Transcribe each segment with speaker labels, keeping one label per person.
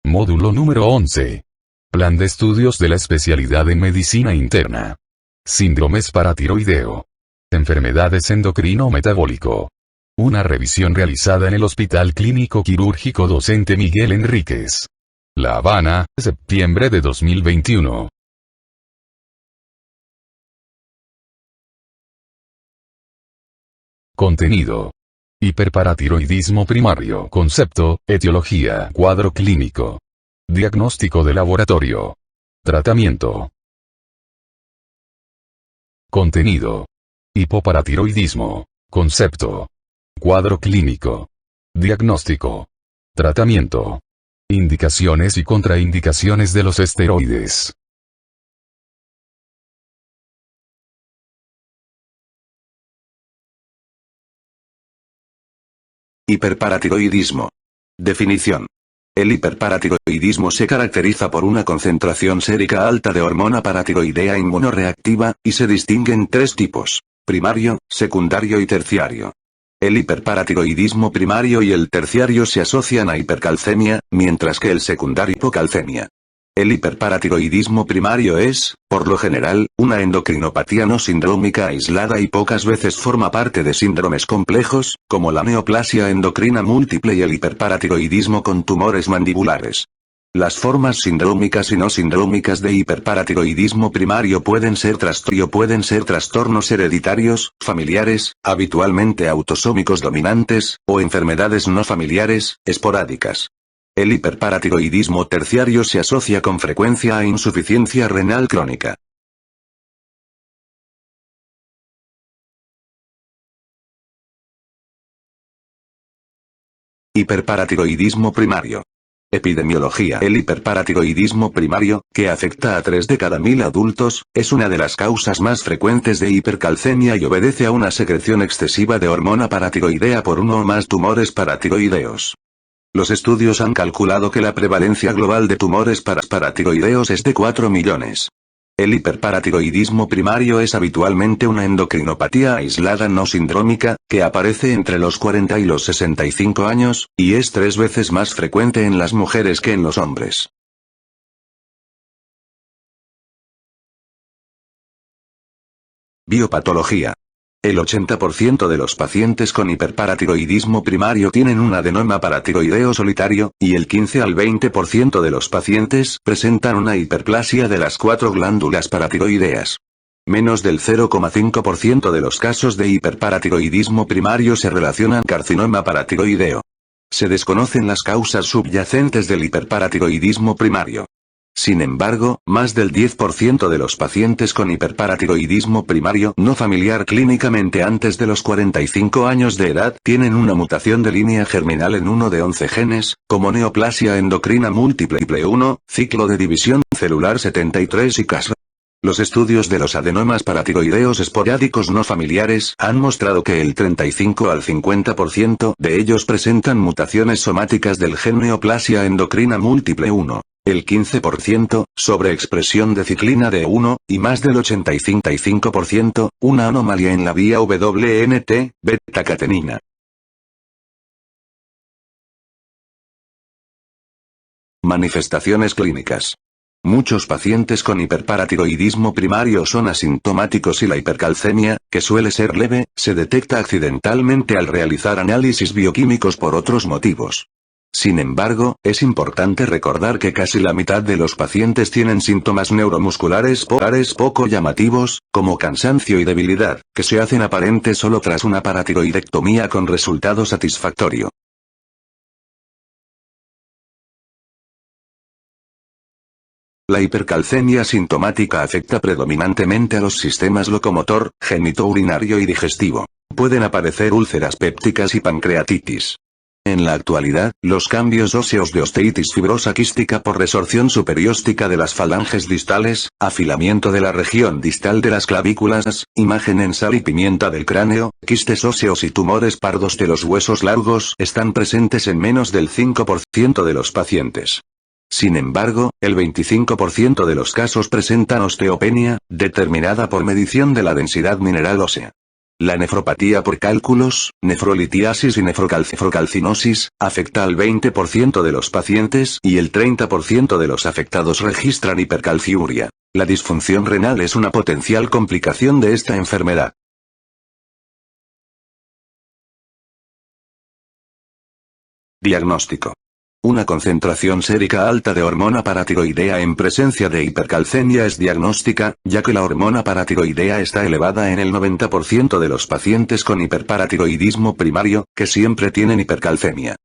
Speaker 1: Módulo número 11. Plan de estudios de la especialidad en medicina interna. Síndromes paratiroideo. Enfermedades endocrino-metabólico. Una revisión realizada en el Hospital Clínico Quirúrgico Docente Miguel Enríquez. La Habana, septiembre de 2021. Contenido. Hiperparatiroidismo primario. Concepto, etiología, cuadro clínico. Diagnóstico de laboratorio. Tratamiento. Contenido. Hipoparatiroidismo. Concepto. Cuadro clínico. Diagnóstico. Tratamiento. Indicaciones y contraindicaciones de los esteroides.
Speaker 2: Hiperparatiroidismo. Definición. El hiperparatiroidismo se caracteriza por una concentración sérica alta de hormona paratiroidea inmunoreactiva, y se distingue en tres tipos: primario, secundario y terciario. El hiperparatiroidismo primario y el terciario se asocian a hipercalcemia, mientras que el secundario hipocalcemia. El hiperparatiroidismo primario es, por lo general, una endocrinopatía no sindrómica aislada y pocas veces forma parte de síndromes complejos, como la neoplasia endocrina múltiple y el hiperparatiroidismo con tumores mandibulares. Las formas sindrómicas y no sindrómicas de hiperparatiroidismo primario pueden ser trastornos hereditarios, familiares, habitualmente autosómicos dominantes, o enfermedades no familiares, esporádicas. El hiperparatiroidismo terciario se asocia con frecuencia a insuficiencia renal crónica. Hiperparatiroidismo primario. Epidemiología. El hiperparatiroidismo primario, que afecta a 3 de cada 1000 adultos, es una de las causas más frecuentes de hipercalcemia y obedece a una secreción excesiva de hormona paratiroidea por uno o más tumores paratiroideos. Los estudios han calculado que la prevalencia global de tumores paratiroideos es de 4 millones. El hiperparatiroidismo primario es habitualmente una endocrinopatía aislada no sindrómica, que aparece entre los 40 y los 65 años, y es 3 veces más frecuente en las mujeres que en los hombres. Biopatología. El 80% de los pacientes con hiperparatiroidismo primario tienen un adenoma paratiroideo solitario, y el 15 al 20% de los pacientes presentan una hiperplasia de las 4 glándulas paratiroideas. Menos del 0,5% de los casos de hiperparatiroidismo primario se relacionan carcinoma paratiroideo. Se desconocen las causas subyacentes del hiperparatiroidismo primario. Sin embargo, más del 10% de los pacientes con hiperparatiroidismo primario no familiar clínicamente antes de los 45 años de edad tienen una mutación de línea germinal en uno de 11 genes, como neoplasia endocrina múltiple 1, ciclo de división celular 73 y CAS. Los estudios de los adenomas paratiroideos esporádicos no familiares han mostrado que el 35 al 50% de ellos presentan mutaciones somáticas del gen neoplasia endocrina múltiple 1. El 15%, sobreexpresión de ciclina D1, y más del 85%, una anomalía en la vía WNT, beta-catenina. Manifestaciones clínicas. Muchos pacientes con hiperparatiroidismo primario son asintomáticos y la hipercalcemia, que suele ser leve, se detecta accidentalmente al realizar análisis bioquímicos por otros motivos. Sin embargo, es importante recordar que casi la mitad de los pacientes tienen síntomas neuromusculares poco llamativos, como cansancio y debilidad, que se hacen aparentes solo tras una paratiroidectomía con resultado satisfactorio. La hipercalcemia sintomática afecta predominantemente a los sistemas locomotor, genitourinario y digestivo. Pueden aparecer úlceras pépticas y pancreatitis. En la actualidad, los cambios óseos de osteitis fibrosa quística por resorción superióstica de las falanges distales, afilamiento de la región distal de las clavículas, imagen en sal y pimienta del cráneo, quistes óseos y tumores pardos de los huesos largos están presentes en menos del 5% de los pacientes. Sin embargo, el 25% de los casos presentan osteopenia, determinada por medición de la densidad mineral ósea. La nefropatía por cálculos, nefrolitiasis y nefrocalcinosis, afecta al 20% de los pacientes y el 30% de los afectados registran hipercalciuria. La disfunción renal es una potencial complicación de esta enfermedad. Diagnóstico. Una concentración sérica alta de hormona paratiroidea en presencia de hipercalcemia es diagnóstica, ya que la hormona paratiroidea está elevada en el 90% de los pacientes con hiperparatiroidismo primario, que siempre tienen hipercalcemia.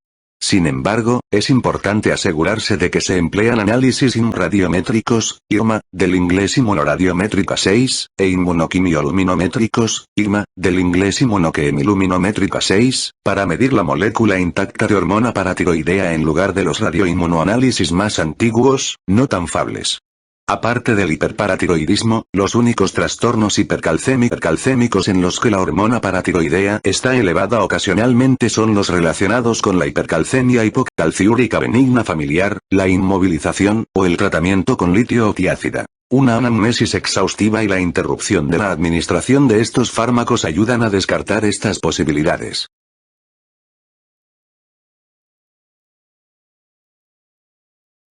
Speaker 2: Sin embargo, es importante asegurarse de que se emplean análisis inmunradiométricos, IRMA, del inglés inmunoradiométrica 6, e inmunoquimioluminométricos, IGMA, del inglés inmunoquimiluminométrica 6, para medir la molécula intacta de hormona paratiroidea en lugar de los radioinmunoanálisis más antiguos, no tan fiables. Aparte del hiperparatiroidismo, los únicos trastornos hipercalcémicos en los que la hormona paratiroidea está elevada ocasionalmente son los relacionados con la hipercalcemia hipocalciúrica benigna familiar, la inmovilización, o el tratamiento con litio o tiácida. Una anamnesis exhaustiva y la interrupción de la administración de estos fármacos ayudan a descartar estas posibilidades.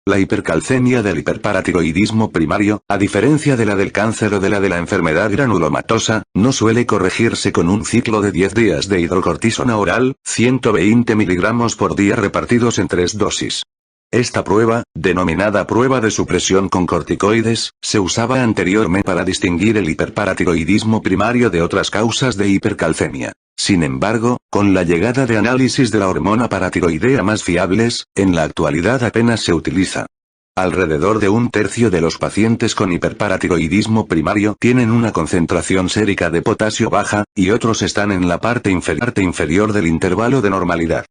Speaker 2: La hipercalcemia del hiperparatiroidismo primario, a diferencia de la del cáncer o de la enfermedad granulomatosa, no suele corregirse con un ciclo de 10 días de hidrocortisona oral, 120 mg por día repartidos en 3 dosis. Esta prueba, denominada prueba de supresión con corticoides, se usaba anteriormente para distinguir el hiperparatiroidismo primario de otras causas de hipercalcemia. Sin embargo, con la llegada de análisis de la hormona paratiroidea más fiables, en la actualidad apenas se utiliza. Alrededor de un tercio de los pacientes con hiperparatiroidismo primario tienen una concentración sérica de potasio baja, y otros están en la parte inferior del intervalo de normalidad.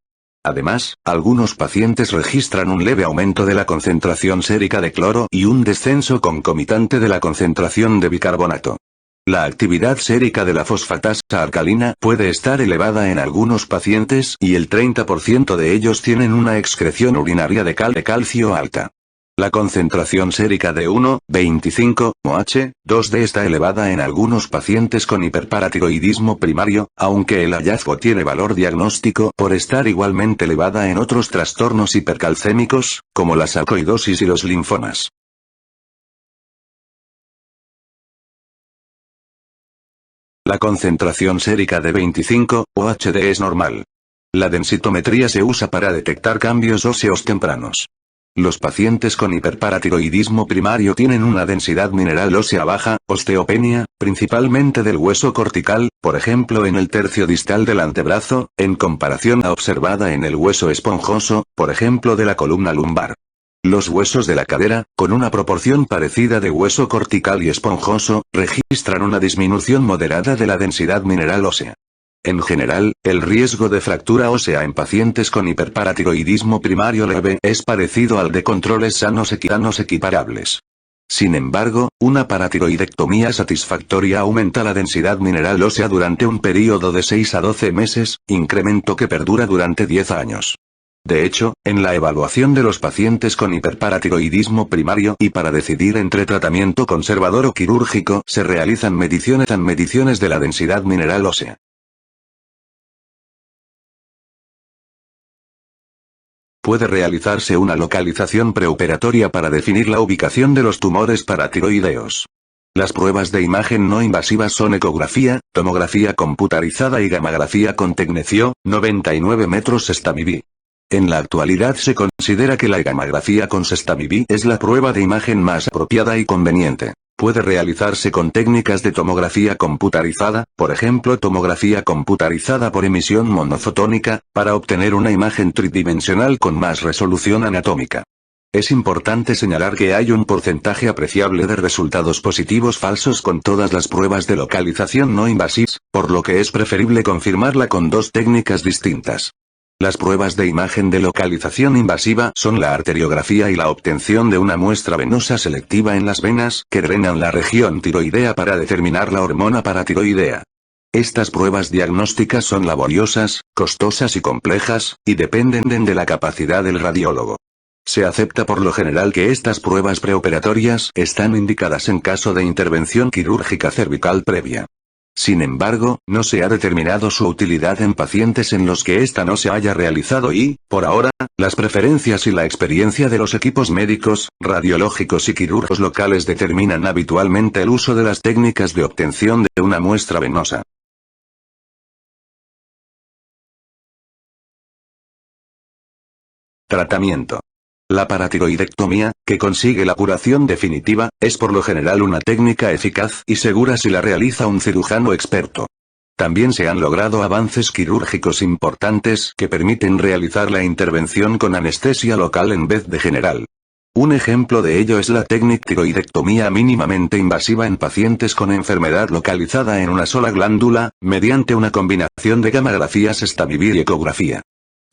Speaker 2: Además, algunos pacientes registran un leve aumento de la concentración sérica de cloro y un descenso concomitante de la concentración de bicarbonato. La actividad sérica de la fosfatasa alcalina puede estar elevada en algunos pacientes y el 30% de ellos tienen una excreción urinaria de calcio alta. La concentración sérica de 1,25-OH2D está elevada en algunos pacientes con hiperparatiroidismo primario, aunque el hallazgo tiene valor diagnóstico por estar igualmente elevada en otros trastornos hipercalcémicos, como la sarcoidosis y los linfomas. La concentración sérica de 25-OHD es normal. La densitometría se usa para detectar cambios óseos tempranos. Los pacientes con hiperparatiroidismo primario tienen una densidad mineral ósea baja, osteopenia, principalmente del hueso cortical, por ejemplo en el tercio distal del antebrazo, en comparación a observada en el hueso esponjoso, por ejemplo de la columna lumbar. Los huesos de la cadera, con una proporción parecida de hueso cortical y esponjoso, registran una disminución moderada de la densidad mineral ósea. En general, el riesgo de fractura ósea en pacientes con hiperparatiroidismo primario leve es parecido al de controles sanos equiparables. Sin embargo, una paratiroidectomía satisfactoria aumenta la densidad mineral ósea durante un período de 6 a 12 meses, incremento que perdura durante 10 años. De hecho, en la evaluación de los pacientes con hiperparatiroidismo primario y para decidir entre tratamiento conservador o quirúrgico se realizan mediciones de la densidad mineral ósea. Puede realizarse una localización preoperatoria para definir la ubicación de los tumores paratiroideos. Las pruebas de imagen no invasivas son ecografía, tomografía computarizada y gammagrafía con tecnecio, 99 metros Sestamibi. En la actualidad se considera que la gammagrafía con Sestamibi es la prueba de imagen más apropiada y conveniente. Puede realizarse con técnicas de tomografía computarizada, por ejemplo tomografía computarizada por emisión monofotónica, para obtener una imagen tridimensional con más resolución anatómica. Es importante señalar que hay un porcentaje apreciable de resultados positivos falsos con todas las pruebas de localización no invasivas, por lo que es preferible confirmarla con dos técnicas distintas. Las pruebas de imagen de localización invasiva son la arteriografía y la obtención de una muestra venosa selectiva en las venas que drenan la región tiroidea para determinar la hormona paratiroidea. Estas pruebas diagnósticas son laboriosas, costosas y complejas, y dependen de la capacidad del radiólogo. Se acepta por lo general que estas pruebas preoperatorias están indicadas en caso de intervención quirúrgica cervical previa. Sin embargo, no se ha determinado su utilidad en pacientes en los que ésta no se haya realizado y, por ahora, las preferencias y la experiencia de los equipos médicos, radiológicos y quirúrgicos locales determinan habitualmente el uso de las técnicas de obtención de una muestra venosa. Tratamiento. La paratiroidectomía, que consigue la curación definitiva, es por lo general una técnica eficaz y segura si la realiza un cirujano experto. También se han logrado avances quirúrgicos importantes que permiten realizar la intervención con anestesia local en vez de general. Un ejemplo de ello es la técnica tiroidectomía mínimamente invasiva en pacientes con enfermedad localizada en una sola glándula, mediante una combinación de gammagrafía, sestamivir y ecografía.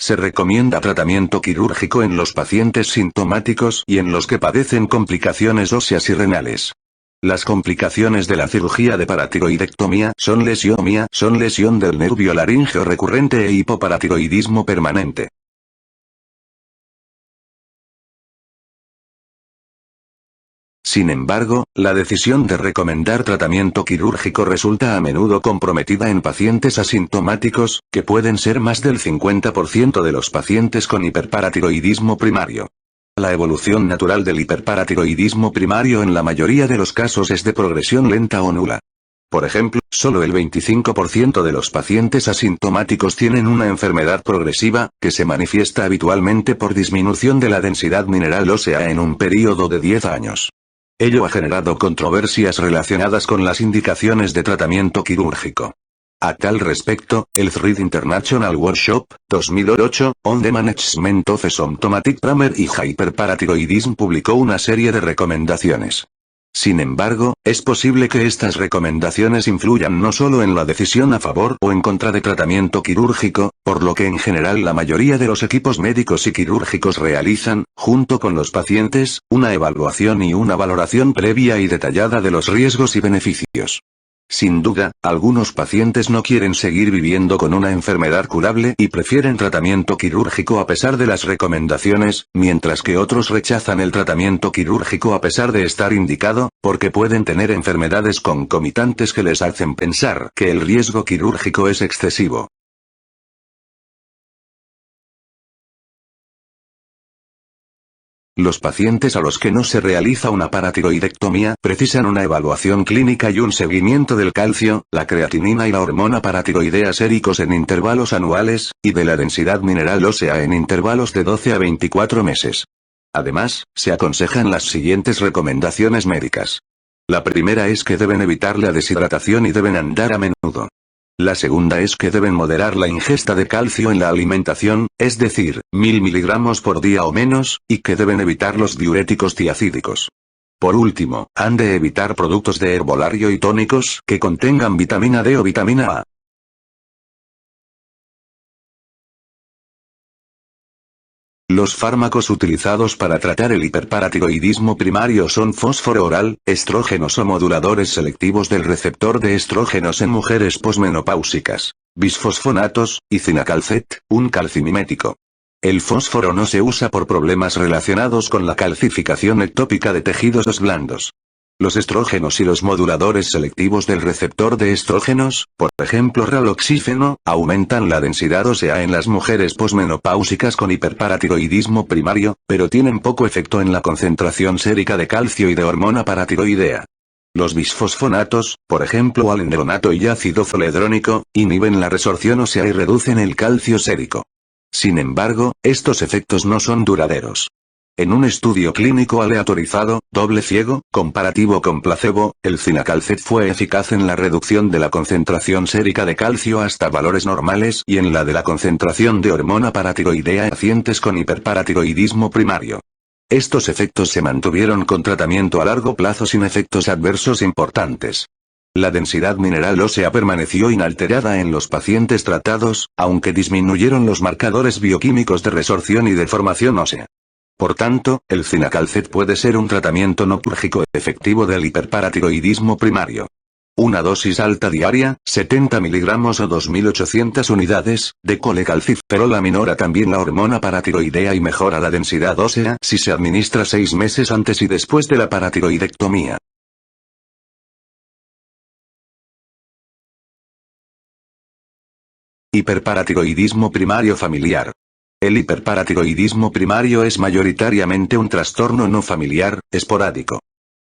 Speaker 2: Se recomienda tratamiento quirúrgico en los pacientes sintomáticos y en los que padecen complicaciones óseas y renales. Las complicaciones de la cirugía de paratiroidectomía son lesión del nervio laríngeo recurrente e hipoparatiroidismo permanente. Sin embargo, la decisión de recomendar tratamiento quirúrgico resulta a menudo comprometida en pacientes asintomáticos, que pueden ser más del 50% de los pacientes con hiperparatiroidismo primario. La evolución natural del hiperparatiroidismo primario en la mayoría de los casos es de progresión lenta o nula. Por ejemplo, solo el 25% de los pacientes asintomáticos tienen una enfermedad progresiva, que se manifiesta habitualmente por disminución de la densidad mineral ósea en un período de 10 años. Ello ha generado controversias relacionadas con las indicaciones de tratamiento quirúrgico. A tal respecto, el Thread International Workshop, 2008, on the Management of Symptomatic Primary y Hyperparathyroidism publicó una serie de recomendaciones. Sin embargo, es posible que estas recomendaciones influyan no solo en la decisión a favor o en contra de tratamiento quirúrgico, por lo que en general la mayoría de los equipos médicos y quirúrgicos realizan, junto con los pacientes, una evaluación y una valoración previa y detallada de los riesgos y beneficios. Sin duda, algunos pacientes no quieren seguir viviendo con una enfermedad curable y prefieren tratamiento quirúrgico a pesar de las recomendaciones, mientras que otros rechazan el tratamiento quirúrgico a pesar de estar indicado, porque pueden tener enfermedades concomitantes que les hacen pensar que el riesgo quirúrgico es excesivo. Los pacientes a los que no se realiza una paratiroidectomía precisan una evaluación clínica y un seguimiento del calcio, la creatinina y la hormona paratiroidea séricos en intervalos anuales, y de la densidad mineral ósea en intervalos de 12 a 24 meses. Además, se aconsejan las siguientes recomendaciones médicas. La primera es que deben evitar la deshidratación y deben andar a menudo. La segunda es que deben moderar la ingesta de calcio en la alimentación, es decir, 1000 miligramos por día o menos, y que deben evitar los diuréticos tiacídicos. Por último, han de evitar productos de herbolario y tónicos que contengan vitamina D o vitamina A. Los fármacos utilizados para tratar el hiperparatiroidismo primario son fósforo oral, estrógenos o moduladores selectivos del receptor de estrógenos en mujeres posmenopáusicas, bisfosfonatos, y cinacalcet, un calcimimético. El fósforo no se usa por problemas relacionados con la calcificación ectópica de tejidos blandos. Los estrógenos y los moduladores selectivos del receptor de estrógenos, por ejemplo raloxífeno, aumentan la densidad ósea en las mujeres posmenopáusicas con hiperparatiroidismo primario, pero tienen poco efecto en la concentración sérica de calcio y de hormona paratiroidea. Los bisfosfonatos, por ejemplo alendronato y ácido zoledrónico, inhiben la resorción ósea y reducen el calcio sérico. Sin embargo, estos efectos no son duraderos. En un estudio clínico aleatorizado, doble ciego, comparativo con placebo, el cinacalcet fue eficaz en la reducción de la concentración sérica de calcio hasta valores normales y en la de la concentración de hormona paratiroidea en pacientes con hiperparatiroidismo primario. Estos efectos se mantuvieron con tratamiento a largo plazo sin efectos adversos importantes. La densidad mineral ósea permaneció inalterada en los pacientes tratados, aunque disminuyeron los marcadores bioquímicos de resorción y deformación ósea. Por tanto, el cinacalcet puede ser un tratamiento no quirúrgico efectivo del hiperparatiroidismo primario. Una dosis alta diaria, 70 miligramos o 2800 unidades, de colecalciferol aminora también la hormona paratiroidea y mejora la densidad ósea si se administra 6 meses antes y después de la paratiroidectomía. Hiperparatiroidismo primario familiar. El hiperparatiroidismo primario es mayoritariamente un trastorno no familiar, esporádico.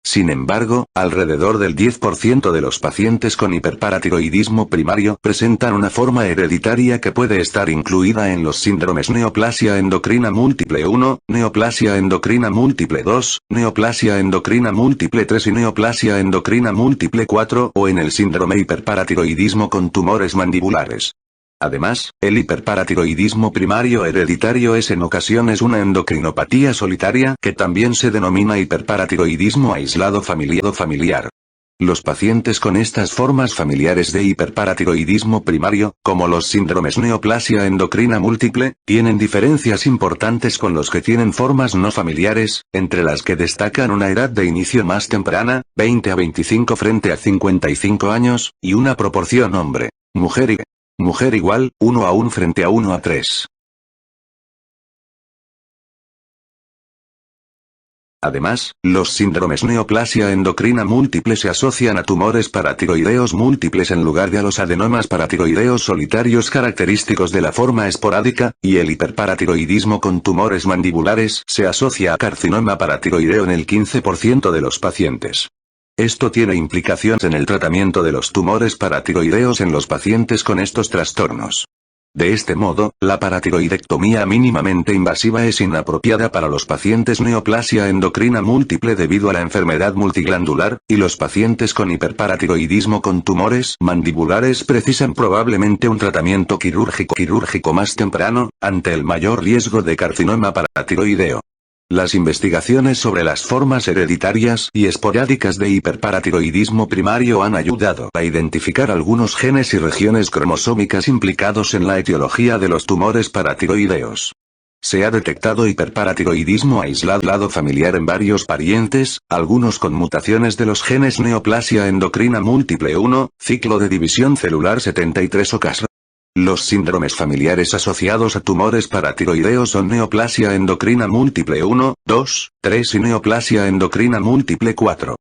Speaker 2: Sin embargo, alrededor del 10% de los pacientes con hiperparatiroidismo primario presentan una forma hereditaria que puede estar incluida en los síndromes neoplasia endocrina múltiple 1, neoplasia endocrina múltiple 2, neoplasia endocrina múltiple 3 y neoplasia endocrina múltiple 4 o en el síndrome hiperparatiroidismo con tumores mandibulares. Además, el hiperparatiroidismo primario hereditario es en ocasiones una endocrinopatía solitaria que también se denomina hiperparatiroidismo aislado familiar. Los pacientes con estas formas familiares de hiperparatiroidismo primario, como los síndromes neoplasia endocrina múltiple, tienen diferencias importantes con los que tienen formas no familiares, entre las que destacan una edad de inicio más temprana, 20 a 25 frente a 55 años, y una proporción hombre-mujer igual, 1 a 1 frente a 1 a 3. Además, los síndromes neoplasia endocrina múltiple se asocian a tumores paratiroideos múltiples en lugar de a los adenomas paratiroideos solitarios característicos de la forma esporádica, y el hiperparatiroidismo con tumores mandibulares se asocia a carcinoma paratiroideo en el 15% de los pacientes. Esto tiene implicaciones en el tratamiento de los tumores paratiroideos en los pacientes con estos trastornos. De este modo, la paratiroidectomía mínimamente invasiva es inapropiada para los pacientes neoplasia endocrina múltiple debido a la enfermedad multiglandular, y los pacientes con hiperparatiroidismo con tumores mandibulares precisan probablemente un tratamiento quirúrgico más temprano, ante el mayor riesgo de carcinoma paratiroideo. Las investigaciones sobre las formas hereditarias y esporádicas de hiperparatiroidismo primario han ayudado a identificar algunos genes y regiones cromosómicas implicados en la etiología de los tumores paratiroideos. Se ha detectado hiperparatiroidismo aislado familiar en varios parientes, algunos con mutaciones de los genes neoplasia endocrina múltiple 1, ciclo de división celular 73 o CAS. Los síndromes familiares asociados a tumores paratiroideos son neoplasia endocrina múltiple 1, 2, 3 y neoplasia endocrina múltiple 4.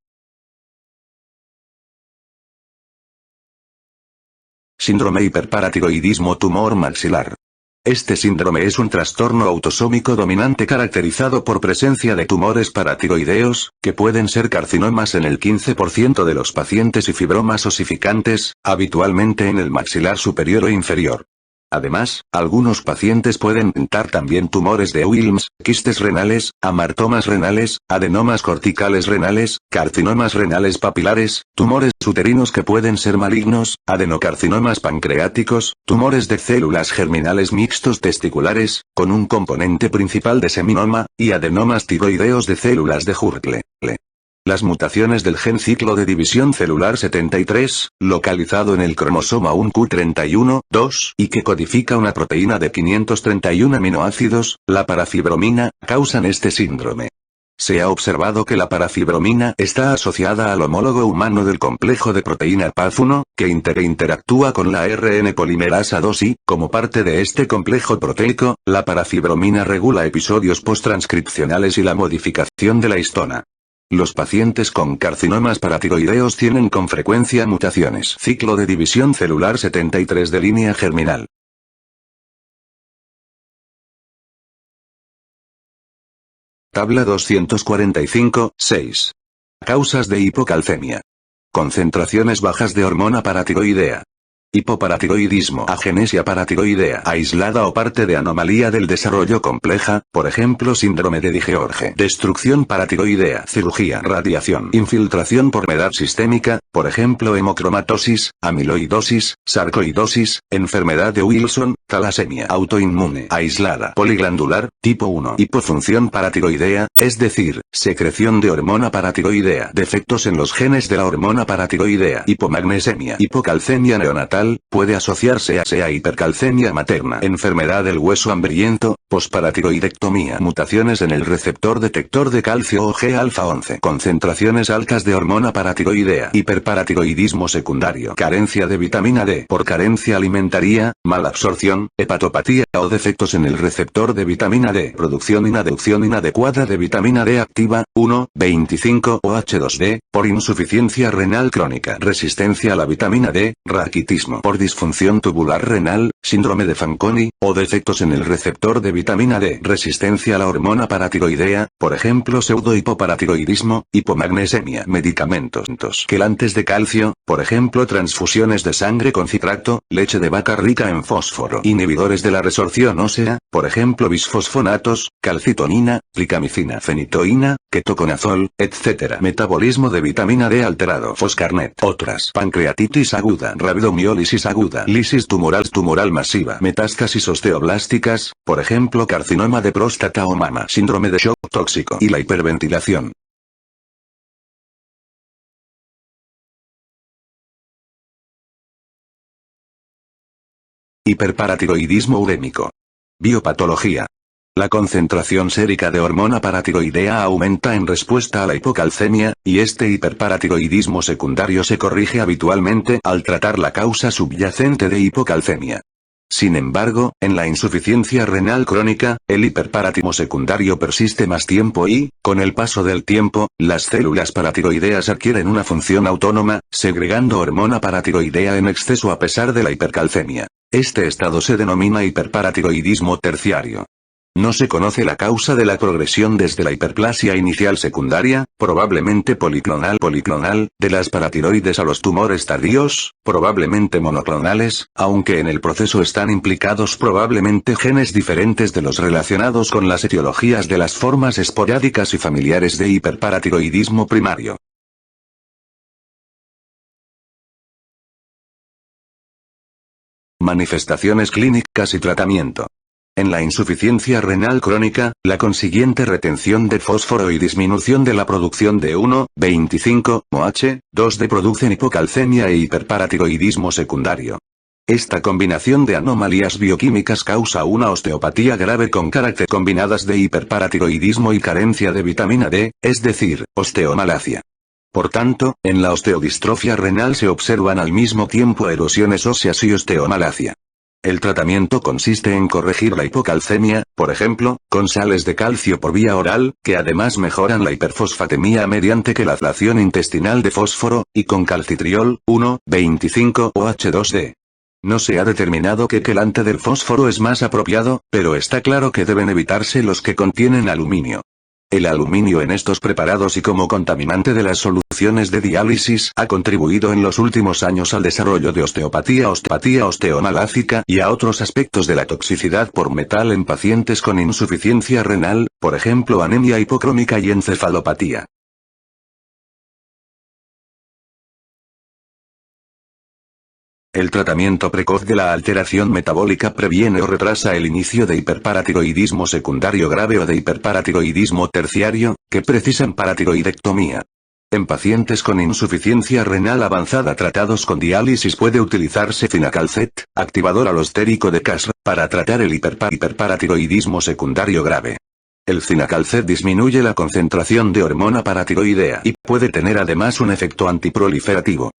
Speaker 2: Síndrome hiperparatiroidismo tumor maxilar. Este síndrome es un trastorno autosómico dominante caracterizado por presencia de tumores paratiroideos, que pueden ser carcinomas en el 15% de los pacientes y fibromas osificantes, habitualmente en el maxilar superior o inferior. Además, algunos pacientes pueden presentar también tumores de Wilms, quistes renales, amartomas renales, adenomas corticales renales, carcinomas renales papilares, tumores uterinos que pueden ser malignos, adenocarcinomas pancreáticos, tumores de células germinales mixtos testiculares, con un componente principal de seminoma, y adenomas tiroideos de células de Hurtle. Las mutaciones del gen ciclo de división celular 73, localizado en el cromosoma 1q31,2 y que codifica una proteína de 531 aminoácidos, la parafibromina, causan este síndrome. Se ha observado que la parafibromina está asociada al homólogo humano del complejo de proteína PAF1, que interactúa con la ARN polimerasa 2 y, como parte de este complejo proteico, la parafibromina regula episodios posttranscripcionales y la modificación de la histona. Los pacientes con carcinomas paratiroideos tienen con frecuencia mutaciones. Ciclo de división celular 73 de línea germinal. Tabla 245, 6. Causas de hipocalcemia. Concentraciones bajas de hormona paratiroidea. Hipoparatiroidismo. Agenesia paratiroidea aislada o parte de anomalía del desarrollo compleja, por ejemplo síndrome de Digeorge. Destrucción paratiroidea. Cirugía. Radiación. Infiltración por humedad sistémica, por ejemplo hemocromatosis, amiloidosis, sarcoidosis, enfermedad de Wilson, talasemia. Autoinmune. Aislada. Poliglandular, tipo 1. Hipofunción paratiroidea, es decir, secreción de hormona paratiroidea. Defectos en los genes de la hormona paratiroidea. Hipomagnesemia. Hipocalcemia neonatal, puede asociarse a hipercalcemia materna. Enfermedad del hueso hambriento, Posparatiroidectomía. Mutaciones en el receptor detector de calcio o G-alfa 11. Concentraciones altas de hormona paratiroidea. Hiperparatiroidismo secundario. Carencia de vitamina D. Por carencia alimentaria, malabsorción, hepatopatía o defectos en el receptor de vitamina D. Producción inadecuada de vitamina D activa, 1,25 o H2D. Por insuficiencia renal crónica. Resistencia a la vitamina D, raquitismo. Por disfunción tubular renal, síndrome de Fanconi, o defectos en el receptor de vitamina D. Resistencia a la hormona paratiroidea, por ejemplo pseudohipoparatiroidismo, hipomagnesemia. Medicamentos quelantes de calcio, por ejemplo transfusiones de sangre con citrato, leche de vaca rica en fósforo. Inhibidores de la resorción ósea, por ejemplo bisfosfonatos, calcitonina, plicamicina, fenitoína, ketoconazol, etc. Metabolismo de vitamina D alterado. Foscarnet. Otras. Pancreatitis aguda. Rabdomiólisis aguda. Lisis tumoral masiva. Metástasis osteoblásticas, por ejemplo carcinoma de próstata o mama. Síndrome de shock tóxico. Y la hiperventilación. Hiperparatiroidismo urémico. Biopatología. La concentración sérica de hormona paratiroidea aumenta en respuesta a la hipocalcemia, y este hiperparatiroidismo secundario se corrige habitualmente al tratar la causa subyacente de hipocalcemia. Sin embargo, en la insuficiencia renal crónica, el hiperparatiroidismo secundario persiste más tiempo y, con el paso del tiempo, las células paratiroideas adquieren una función autónoma, segregando hormona paratiroidea en exceso a pesar de la hipercalcemia. Este estado se denomina hiperparatiroidismo terciario. No se conoce la causa de la progresión desde la hiperplasia inicial secundaria, probablemente policlonal, de las paratiroides a los tumores tardíos, probablemente monoclonales, aunque en el proceso están implicados probablemente genes diferentes de los relacionados con las etiologías de las formas esporádicas y familiares de hiperparatiroidismo primario. Manifestaciones clínicas y tratamiento. En la insuficiencia renal crónica, la consiguiente retención de fósforo y disminución de la producción de 1,25 H2D producen hipocalcemia e hiperparatiroidismo secundario. Esta combinación de anomalías bioquímicas causa una osteopatía grave con carácter combinadas de hiperparatiroidismo y carencia de vitamina D, es decir, osteomalacia. Por tanto, en la osteodistrofia renal se observan al mismo tiempo erosiones óseas y osteomalacia. El tratamiento consiste en corregir la hipocalcemia, por ejemplo, con sales de calcio por vía oral, que además mejoran la hiperfosfatemia mediante quelación intestinal de fósforo, y con calcitriol, 1,25 o H2D. No se ha determinado qué quelante del fósforo es más apropiado, pero está claro que deben evitarse los que contienen aluminio. El aluminio en estos preparados y como contaminante de las soluciones de diálisis ha contribuido en los últimos años al desarrollo de osteopatía osteomalácica y a otros aspectos de la toxicidad por metal en pacientes con insuficiencia renal, por ejemplo anemia hipocrómica y encefalopatía. El tratamiento precoz de la alteración metabólica previene o retrasa el inicio de hiperparatiroidismo secundario grave o de hiperparatiroidismo terciario, que precisan paratiroidectomía. En pacientes con insuficiencia renal avanzada tratados con diálisis puede utilizarse cinacalcet, activador alostérico de Cas, para tratar el hiperparatiroidismo secundario grave. El cinacalcet disminuye la concentración de hormona paratiroidea y puede tener además un efecto antiproliferativo.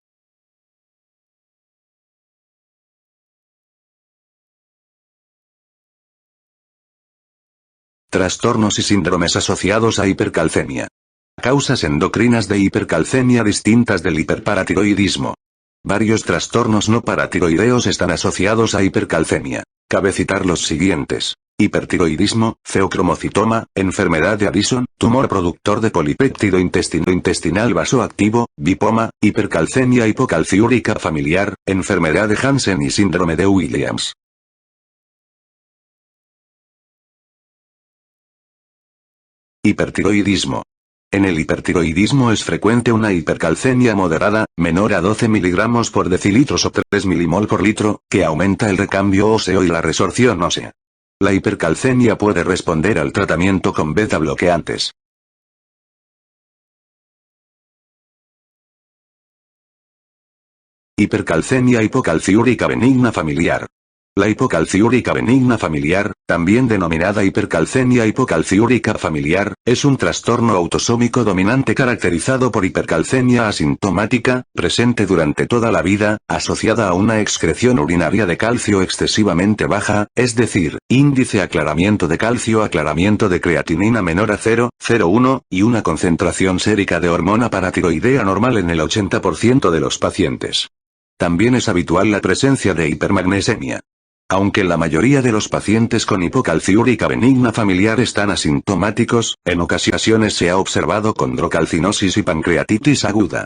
Speaker 2: Trastornos y síndromes asociados a hipercalcemia. Causas endocrinas de hipercalcemia distintas del hiperparatiroidismo. Varios trastornos no paratiroideos están asociados a hipercalcemia. Cabe citar los siguientes: hipertiroidismo, feocromocitoma, enfermedad de Addison, tumor productor de polipéptido intestinal vasoactivo, bipoma, hipercalcemia hipocalciúrica familiar, enfermedad de Hansen y síndrome de Williams. Hipertiroidismo. En el hipertiroidismo es frecuente una hipercalcemia moderada, menor a 12 mg por decilitros o 3 milimol por litro, que aumenta el recambio óseo y la resorción ósea. La hipercalcemia puede responder al tratamiento con beta bloqueantes. Hipercalcemia hipocalciúrica benigna familiar. La hipocalciúrica benigna familiar, también denominada hipercalcemia hipocalciúrica familiar, es un trastorno autosómico dominante caracterizado por hipercalcemia asintomática, presente durante toda la vida, asociada a una excreción urinaria de calcio excesivamente baja, es decir, índice aclaramiento de calcio aclaramiento de creatinina menor a 0,01, y una concentración sérica de hormona paratiroidea normal en el 80% de los pacientes. También es habitual la presencia de hipermagnesemia. Aunque la mayoría de los pacientes con hipocalciúrica benigna familiar están asintomáticos, en ocasiones se ha observado condrocalcinosis y pancreatitis aguda.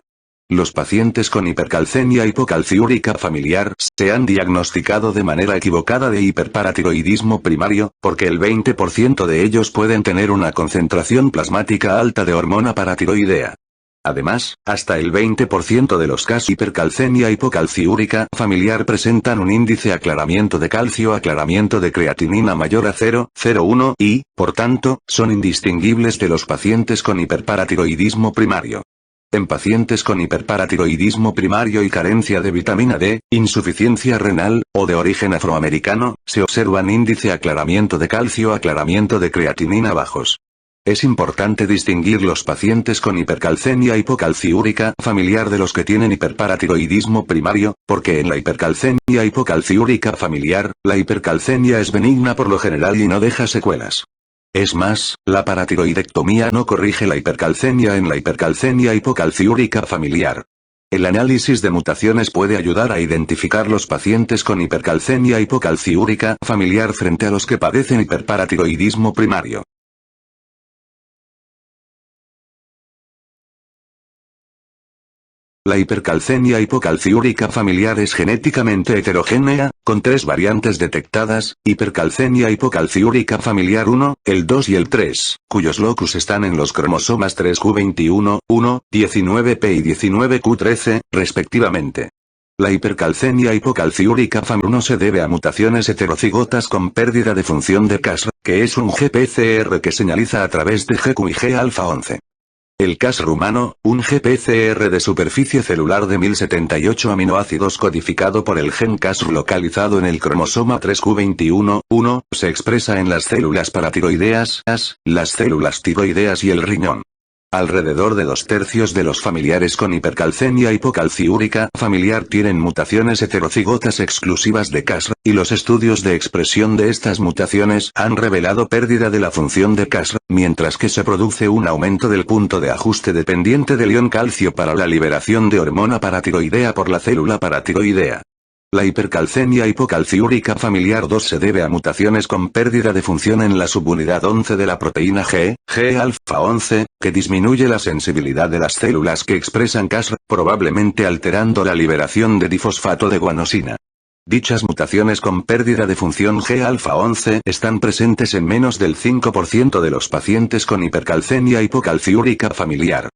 Speaker 2: Los pacientes con hipercalcemia hipocalciúrica familiar se han diagnosticado de manera equivocada de hiperparatiroidismo primario, porque el 20% de ellos pueden tener una concentración plasmática alta de hormona paratiroidea. Además, hasta el 20% de los casos hipercalcemia hipocalciúrica familiar presentan un índice aclaramiento de calcio aclaramiento de creatinina mayor a 0,01 y, por tanto, son indistinguibles de los pacientes con hiperparatiroidismo primario. En pacientes con hiperparatiroidismo primario y carencia de vitamina D, insuficiencia renal, o de origen afroamericano, se observan índice aclaramiento de calcio aclaramiento de creatinina bajos. Es importante distinguir los pacientes con hipercalcemia hipocalciúrica familiar de los que tienen hiperparatiroidismo primario, porque en la hipercalcemia hipocalciúrica familiar, la hipercalcemia es benigna por lo general y no deja secuelas. Es más, la paratiroidectomía no corrige la hipercalcemia en la hipercalcemia hipocalciúrica familiar. El análisis de mutaciones puede ayudar a identificar los pacientes con hipercalcemia hipocalciúrica familiar frente a los que padecen hiperparatiroidismo primario. La hipercalcemia hipocalciúrica familiar es genéticamente heterogénea, con 3 variantes detectadas: hipercalcemia hipocalciúrica familiar 1, el 2 y el 3, cuyos locus están en los cromosomas 3q21, 1, 19p y 19q13, respectivamente. La hipercalcemia hipocalciúrica FAM1 se debe a mutaciones heterocigotas con pérdida de función de Cas, que es un GPCR que señaliza a través de GQ y G-alfa-11. El Cas humano, un GPCR de superficie celular de 1078 aminoácidos codificado por el gen Cas localizado en el cromosoma 3q21, 1, se expresa en las células paratiroideas, las células tiroideas y el riñón. Alrededor de 2/3 de los familiares con hipercalcemia hipocalciúrica familiar tienen mutaciones heterocigotas exclusivas de Cas, y los estudios de expresión de estas mutaciones han revelado pérdida de la función de Cas, mientras que se produce un aumento del punto de ajuste dependiente del ion calcio para la liberación de hormona paratiroidea por la célula paratiroidea. La hipercalcemia hipocalciúrica familiar 2 se debe a mutaciones con pérdida de función en la subunidad 11 de la proteína G, G-alfa-11, que disminuye la sensibilidad de las células que expresan Cas, probablemente alterando la liberación de difosfato de guanosina. Dichas mutaciones con pérdida de función G-alfa-11 están presentes en menos del 5% de los pacientes con hipercalcemia hipocalciúrica familiar.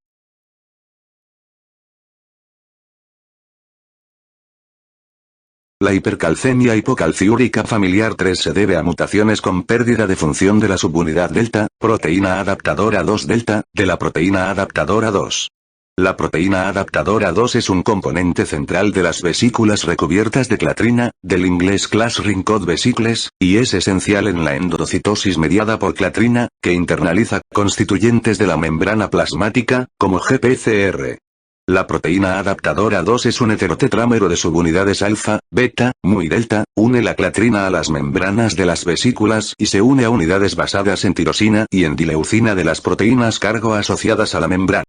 Speaker 2: La hipercalcemia hipocalciúrica familiar 3 se debe a mutaciones con pérdida de función de la subunidad delta, proteína adaptadora 2 delta, de la proteína adaptadora 2. La proteína adaptadora 2 es un componente central de las vesículas recubiertas de clatrina, del inglés Class-Ring-Code vesicles, y es esencial en la endocitosis mediada por clatrina, que internaliza constituyentes de la membrana plasmática, como GPCR. La proteína adaptadora 2 es un heterotetrámero de subunidades alfa, beta, mu y delta, une la clatrina a las membranas de las vesículas y se une a unidades basadas en tirosina y en dileucina de las proteínas cargo asociadas a la membrana.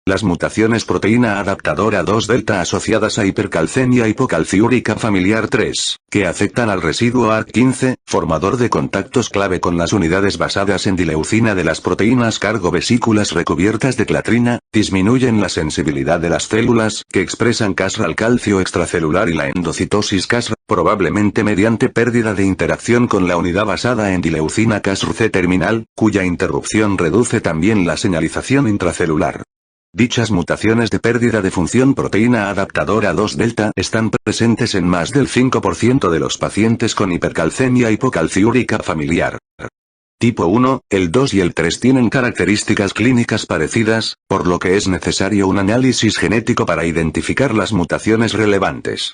Speaker 2: Las mutaciones proteína adaptadora 2 delta asociadas a hipercalcemia hipocalciúrica familiar 3, que afectan al residuo ARC15, formador de contactos clave con las unidades basadas en dileucina de las proteínas cargo vesículas recubiertas de clatrina, disminuyen la sensibilidad de las células que expresan Cas al calcio extracelular y la endocitosis Cas, probablemente mediante pérdida de interacción con la unidad basada en dileucina Cas-C terminal, cuya interrupción reduce también la señalización intracelular. Dichas mutaciones de pérdida de función proteína adaptadora 2 delta están presentes en más del 5% de los pacientes con hipercalcemia hipocalciúrica familiar. Tipo 1, el 2 y el 3 tienen características clínicas parecidas, por lo que es necesario un análisis genético para identificar las mutaciones relevantes.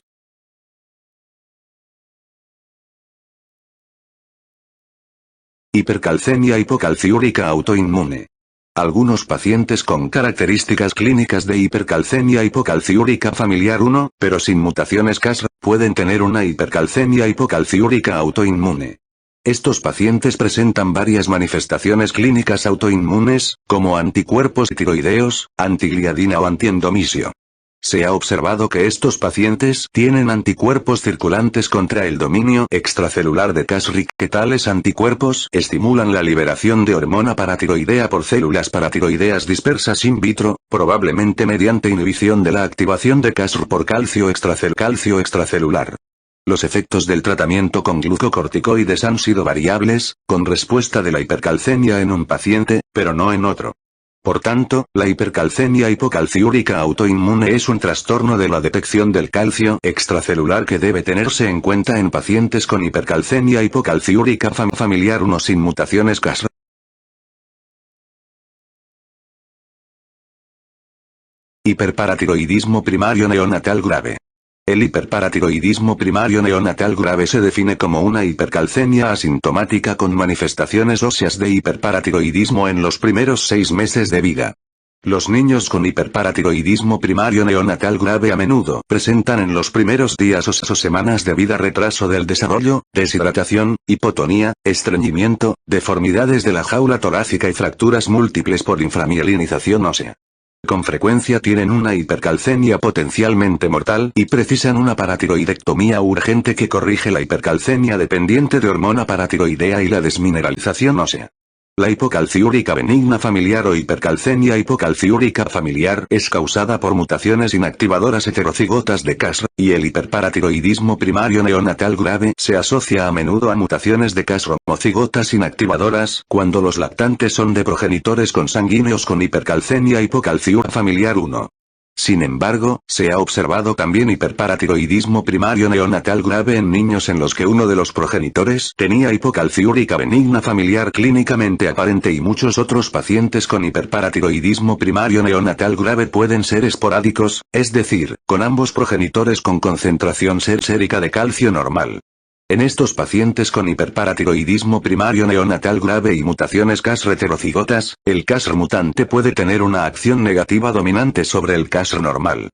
Speaker 2: Hipercalcemia hipocalciúrica autoinmune. Algunos pacientes con características clínicas de hipercalcemia hipocalciúrica familiar 1, pero sin mutaciones Cas, pueden tener una hipercalcemia hipocalciúrica autoinmune. Estos pacientes presentan varias manifestaciones clínicas autoinmunes, como anticuerpos tiroideos, antigliadina o antiendomisio. Se ha observado que estos pacientes tienen anticuerpos circulantes contra el dominio extracelular de Cas-RIC, que tales anticuerpos estimulan la liberación de hormona paratiroidea por células paratiroideas dispersas in vitro, probablemente mediante inhibición de la activación de Cas-RIC por calcio extracelular. Los efectos del tratamiento con glucocorticoides han sido variables, con respuesta de la hipercalcemia en un paciente, pero no en otro. Por tanto, la hipercalcemia hipocalciúrica autoinmune es un trastorno de la detección del calcio extracelular que debe tenerse en cuenta en pacientes con hipercalcemia hipocalciúrica familiar 1 sin mutaciones Cas. Hiperparatiroidismo primario neonatal grave. El hiperparatiroidismo primario neonatal grave se define como una hipercalcemia asintomática con manifestaciones óseas de hiperparatiroidismo en los primeros 6 meses de vida. Los niños con hiperparatiroidismo primario neonatal grave a menudo presentan en los primeros días o semanas de vida retraso del desarrollo, deshidratación, hipotonía, estreñimiento, deformidades de la jaula torácica y fracturas múltiples por inframielinización ósea. Con frecuencia tienen una hipercalcemia potencialmente mortal y precisan una paratiroidectomía urgente que corrige la hipercalcemia dependiente de hormona paratiroidea y la desmineralización ósea. La hipocalciúrica benigna familiar o hipercalcemia hipocalciúrica familiar es causada por mutaciones inactivadoras heterocigotas de Cas, y el hiperparatiroidismo primario neonatal grave se asocia a menudo a mutaciones de Cas homocigotas inactivadoras cuando los lactantes son de progenitores consanguíneos con hipercalcemia hipocalciúrica familiar 1. Sin embargo, se ha observado también hiperparatiroidismo primario neonatal grave en niños en los que uno de los progenitores tenía hipocalciúrica benigna familiar clínicamente aparente y muchos otros pacientes con hiperparatiroidismo primario neonatal grave pueden ser esporádicos, es decir, con ambos progenitores con concentración sérica de calcio normal. En estos pacientes con hiperparatiroidismo primario neonatal grave y mutaciones Cas heterocigotas, el Cas mutante puede tener una acción negativa dominante sobre el Cas normal.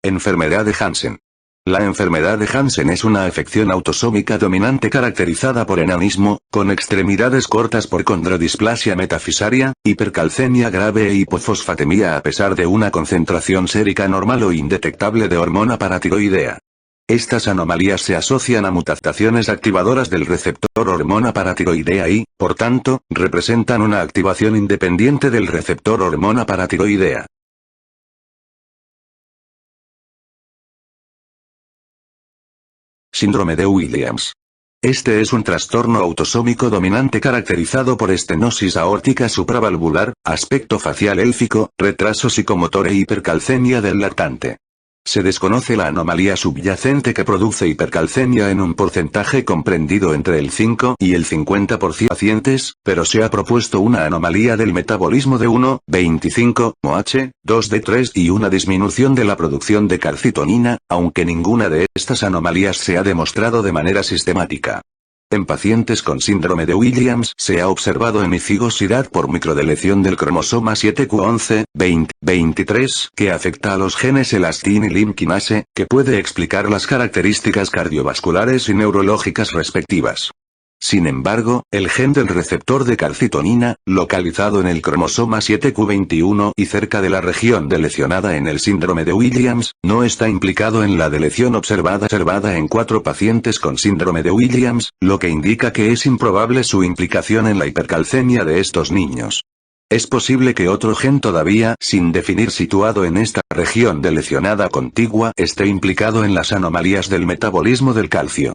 Speaker 2: Enfermedad de Hansen. La enfermedad de Hansen es una afección autosómica dominante caracterizada por enanismo, con extremidades cortas por condrodisplasia metafisaria, hipercalcemia grave e hipofosfatemia a pesar de una concentración sérica normal o indetectable de hormona paratiroidea. Estas anomalías se asocian a mutaciones activadoras del receptor hormona paratiroidea y, por tanto, representan una activación independiente del receptor hormona paratiroidea. Síndrome de Williams. Este es un trastorno autosómico dominante caracterizado por estenosis aórtica supravalvular, aspecto facial élfico, retraso psicomotor e hipercalcemia del lactante. Se desconoce la anomalía subyacente que produce hipercalcemia en un porcentaje comprendido entre el 5 y el 50% de pacientes, pero se ha propuesto una anomalía del metabolismo de 1,25-OH, 2D3 y una disminución de la producción de calcitonina, aunque ninguna de estas anomalías se ha demostrado de manera sistemática. En pacientes con síndrome de Williams se ha observado hemizigosidad por microdeleción del cromosoma 7q11, 20, 23, que afecta a los genes elastin y lim kinase, que puede explicar las características cardiovasculares y neurológicas respectivas. Sin embargo, el gen del receptor de calcitonina, localizado en el cromosoma 7q21 y cerca de la región delecionada en el síndrome de Williams, no está implicado en la deleción observada en 4 pacientes con síndrome de Williams, lo que indica que es improbable su implicación en la hipercalcemia de estos niños. Es posible que otro gen todavía sin definir situado en esta región delecionada contigua esté implicado en las anomalías del metabolismo del calcio.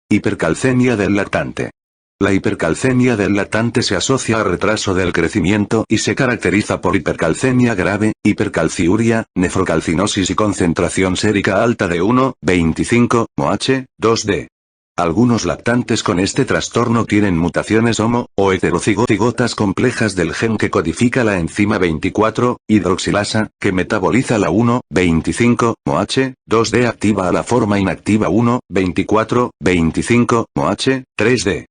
Speaker 2: Hipercalcemia del lactante. La hipercalcemia del lactante se asocia a retraso del crecimiento y se caracteriza por hipercalcemia grave, hipercalciuria, nefrocalcinosis y concentración sérica alta de 1,25-OH, 2D. Algunos lactantes con este trastorno tienen mutaciones homo- o heterocigotas complejas del gen que codifica la enzima 24-hidroxilasa, que metaboliza la 1,25-OH2D activa a la forma inactiva 1,24-25-OH3D.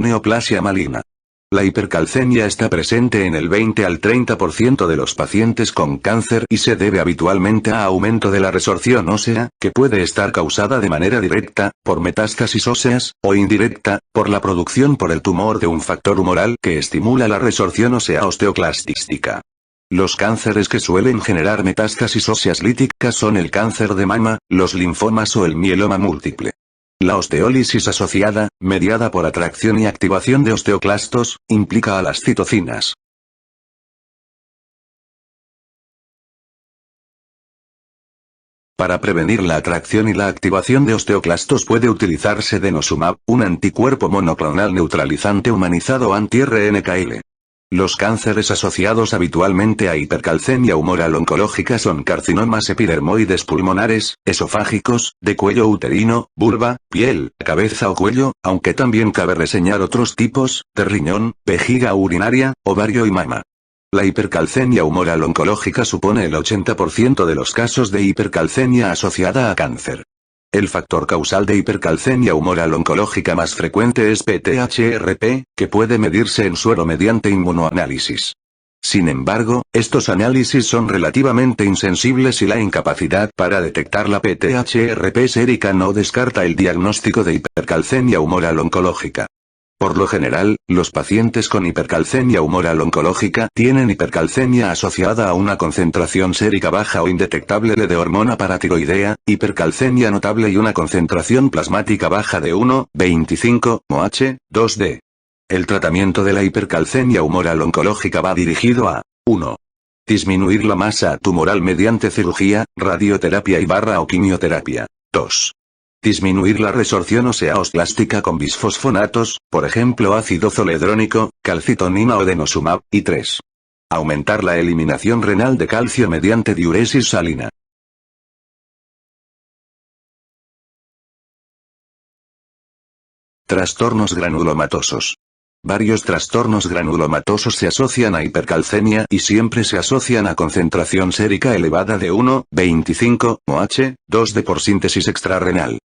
Speaker 2: Neoplasia maligna. La hipercalcemia está presente en el 20 al 30% de los pacientes con cáncer y se debe habitualmente a aumento de la resorción ósea, que puede estar causada de manera directa, por metástasis óseas, o indirecta, por la producción por el tumor de un factor humoral que estimula la resorción ósea osteoclastística. Los cánceres que suelen generar metástasis óseas líticas son el cáncer de mama, los linfomas o el mieloma múltiple. La osteólisis asociada, mediada por atracción y activación de osteoclastos, implica a las citocinas. Para prevenir la atracción y la activación de osteoclastos puede utilizarse denosumab, un anticuerpo monoclonal neutralizante humanizado anti-RNKL. Los cánceres asociados habitualmente a hipercalcemia humoral oncológica son carcinomas epidermoides pulmonares, esofágicos, de cuello uterino, vulva, piel, cabeza o cuello, aunque también cabe reseñar otros tipos, de riñón, vejiga urinaria, ovario y mama. La hipercalcemia humoral oncológica supone el 80% de los casos de hipercalcemia asociada a cáncer. El factor causal de hipercalcemia humoral oncológica más frecuente es PTHRP, que puede medirse en suero mediante inmunoanálisis. Sin embargo, estos análisis son relativamente insensibles y la incapacidad para detectar la PTHRP sérica no descarta el diagnóstico de hipercalcemia humoral oncológica. Por lo general, los pacientes con hipercalcemia humoral oncológica tienen hipercalcemia asociada a una concentración sérica baja o indetectable de hormona paratiroidea, hipercalcemia notable y una concentración plasmática baja de 1,25-OH2D. El tratamiento de la hipercalcemia humoral oncológica va dirigido a 1. Disminuir la masa tumoral mediante cirugía, radioterapia o quimioterapia. 2. Disminuir la resorción ósea osteoclástica con bisfosfonatos, por ejemplo ácido zoledrónico, calcitonina o denosumab, y 3. Aumentar la eliminación renal de calcio mediante diuresis salina. Trastornos granulomatosos. Varios trastornos granulomatosos se asocian a hipercalcemia y siempre se asocian a concentración sérica elevada de 1,25-OH2D por síntesis extrarrenal.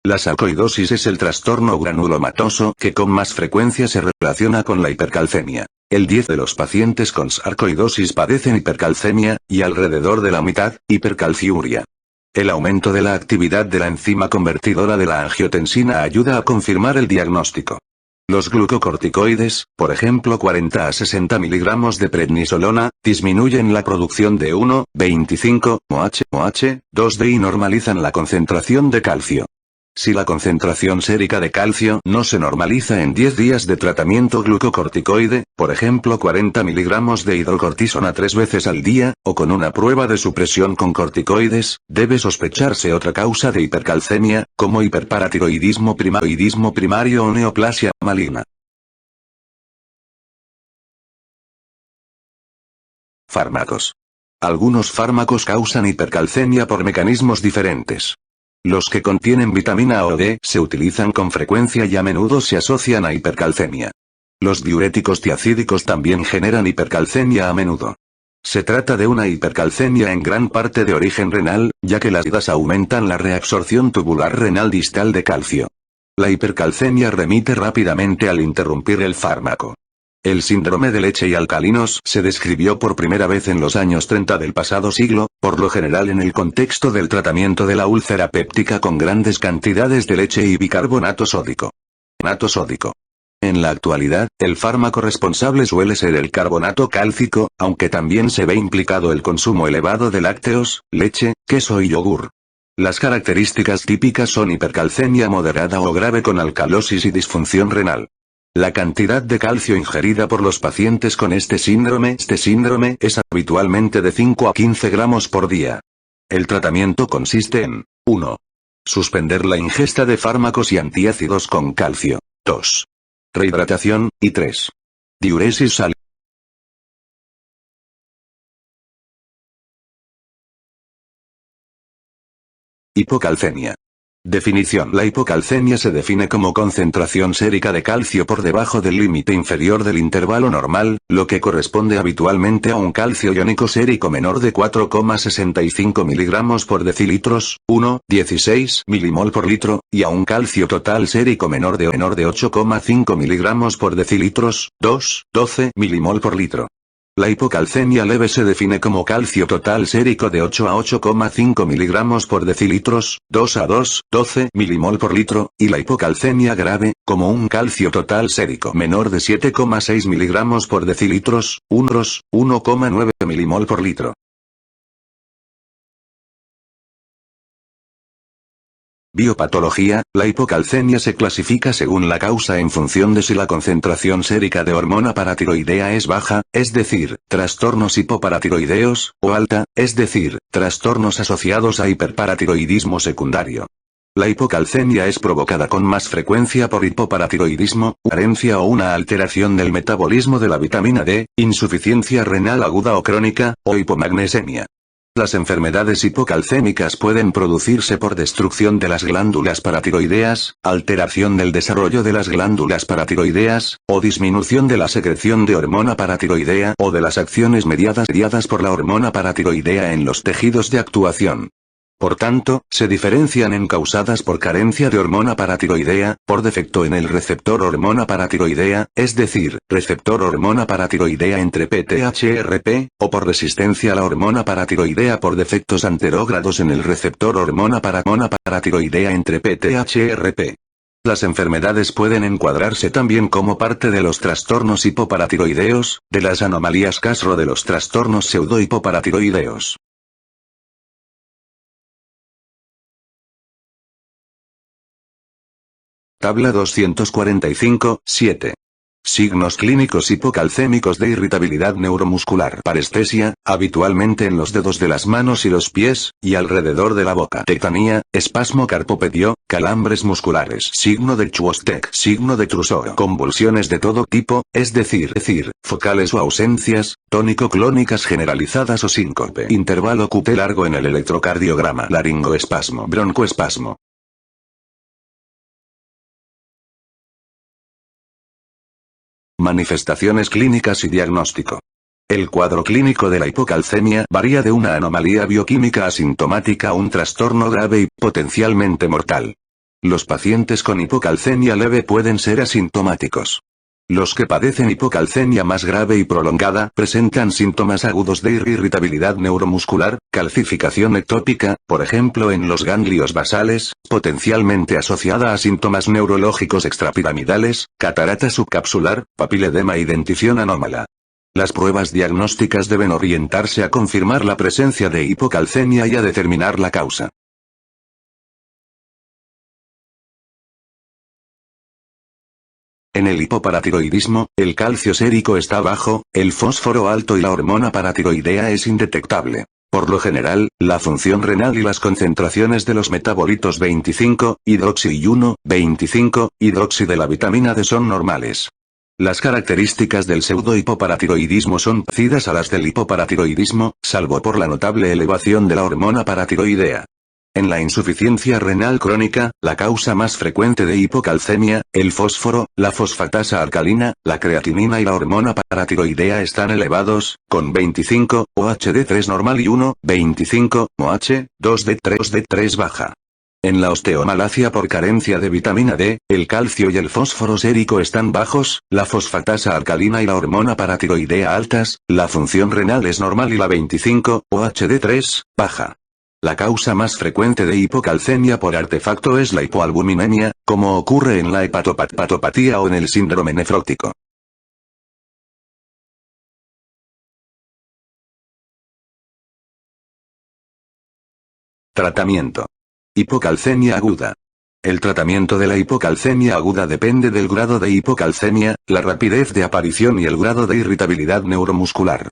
Speaker 2: La sarcoidosis es el trastorno granulomatoso que con más frecuencia se relaciona con la hipercalcemia. El 10 de los pacientes con sarcoidosis padecen hipercalcemia, y alrededor de la mitad, hipercalciuria. El aumento de la actividad de la enzima convertidora de la angiotensina ayuda a confirmar el diagnóstico. Los glucocorticoides, por ejemplo 40 a 60 miligramos de prednisolona, disminuyen la producción de 1,25-OH2D y normalizan la concentración de calcio. Si la concentración sérica de calcio no se normaliza en 10 días de tratamiento glucocorticoide, por ejemplo 40 miligramos de hidrocortisona 3 veces al día, o con una prueba de supresión con corticoides, debe sospecharse otra causa de hipercalcemia, como hiperparatiroidismo primario o neoplasia maligna. Fármacos. Algunos fármacos causan hipercalcemia por mecanismos diferentes. Los que contienen vitamina A o D se utilizan con frecuencia y a menudo se asocian a hipercalcemia. Los diuréticos tiacídicos también generan hipercalcemia a menudo. Se trata de una hipercalcemia en gran parte de origen renal, ya que las IDAs aumentan la reabsorción tubular renal distal de calcio. La hipercalcemia remite rápidamente al interrumpir el fármaco. El síndrome de leche y alcalinos se describió por primera vez en los años 30 del pasado siglo, por lo general en el contexto del tratamiento de la úlcera péptica con grandes cantidades de leche y bicarbonato sódico. En la actualidad, el fármaco responsable suele ser el carbonato cálcico, aunque también se ve implicado el consumo elevado de lácteos, leche, queso y yogur. Las características típicas son hipercalcemia moderada o grave con alcalosis y disfunción renal. La cantidad de calcio ingerida por los pacientes con este síndrome es habitualmente de 5 a 15 gramos por día. El tratamiento consiste en 1. Suspender la ingesta de fármacos y antiácidos con calcio. 2. Rehidratación, y 3. Diuresis salina. Hipocalcemia. Definición. La hipocalcemia se define como concentración sérica de calcio por debajo del límite inferior del intervalo normal, lo que corresponde habitualmente a un calcio iónico sérico menor de 4,65 mg por decilitros, 1,16 milimol por litro, y a un calcio total sérico menor de 8,5 mg por decilitros, 2,12 milimol por litro. La hipocalcemia leve se define como calcio total sérico de 8 a 8,5 mg por decilitros, 2 a 2,12 milimol por litro, y la hipocalcemia grave, como un calcio total sérico menor de 7,6 mg por decilitros, 1,9 milimol por litro. Biopatología. La hipocalcemia se clasifica según la causa en función de si la concentración sérica de hormona paratiroidea es baja, es decir, trastornos hipoparatiroideos, o alta, es decir, trastornos asociados a hiperparatiroidismo secundario. La hipocalcemia es provocada con más frecuencia por hipoparatiroidismo, carencia o una alteración del metabolismo de la vitamina D, insuficiencia renal aguda o crónica, o hipomagnesemia. Las enfermedades hipocalcémicas pueden producirse por destrucción de las glándulas paratiroideas, alteración del desarrollo de las glándulas paratiroideas, o disminución de la secreción de hormona paratiroidea o de las acciones mediadas por la hormona paratiroidea en los tejidos de actuación. Por tanto, se diferencian en causadas por carencia de hormona paratiroidea, por defecto en el receptor hormona paratiroidea, es decir, receptor hormona paratiroidea entre PTHRP, o por resistencia a la hormona paratiroidea por defectos anterógrados en el receptor hormona paratiroidea entre PTHRP. Las enfermedades pueden encuadrarse también como parte de los trastornos hipoparatiroideos, de las anomalías Castro de los trastornos pseudohipoparatiroideos. Tabla 245, 7. Signos clínicos hipocalcémicos de irritabilidad neuromuscular. Parestesia, habitualmente en los dedos de las manos y los pies, y alrededor de la boca. Tetanía, espasmo carpopedio, calambres musculares. Signo de Chvostek. Signo de Trousseau. Convulsiones de todo tipo, es decir, focales o ausencias, tónico-clónicas generalizadas o síncope. Intervalo QT largo en el electrocardiograma. Laringoespasmo. Broncoespasmo. Manifestaciones clínicas y diagnóstico. El cuadro clínico de la hipocalcemia varía de una anomalía bioquímica asintomática a un trastorno grave y potencialmente mortal. Los pacientes con hipocalcemia leve pueden ser asintomáticos. Los que padecen hipocalcemia más grave y prolongada presentan síntomas agudos de irritabilidad neuromuscular, calcificación ectópica, por ejemplo en los ganglios basales, potencialmente asociada a síntomas neurológicos extrapiramidales, catarata subcapsular, papiledema y dentición anómala. Las pruebas diagnósticas deben orientarse a confirmar la presencia de hipocalcemia y a determinar la causa. En el hipoparatiroidismo, el calcio sérico está bajo, el fósforo alto y la hormona paratiroidea es indetectable. Por lo general, la función renal y las concentraciones de los metabolitos 25-hidroxi y 1,25-hidroxi de la vitamina D son normales. Las características del pseudohipoparatiroidismo son parecidas a las del hipoparatiroidismo, salvo por la notable elevación de la hormona paratiroidea. En la insuficiencia renal crónica, la causa más frecuente de hipocalcemia, el fósforo, la fosfatasa alcalina, la creatinina y la hormona paratiroidea están elevados, con 25, OHD3 normal y 1,25, OH, 2D3 baja. En la osteomalacia por carencia de vitamina D, el calcio y el fósforo sérico están bajos, la fosfatasa alcalina y la hormona paratiroidea altas, la función renal es normal y la 25, OHD3, baja. La causa más frecuente de hipocalcemia por artefacto es la hipoalbuminemia, como ocurre en la hepatopatía o en el síndrome nefrótico. Tratamiento. Hipocalcemia aguda. El tratamiento de la hipocalcemia aguda depende del grado de hipocalcemia, la rapidez de aparición y el grado de irritabilidad neuromuscular.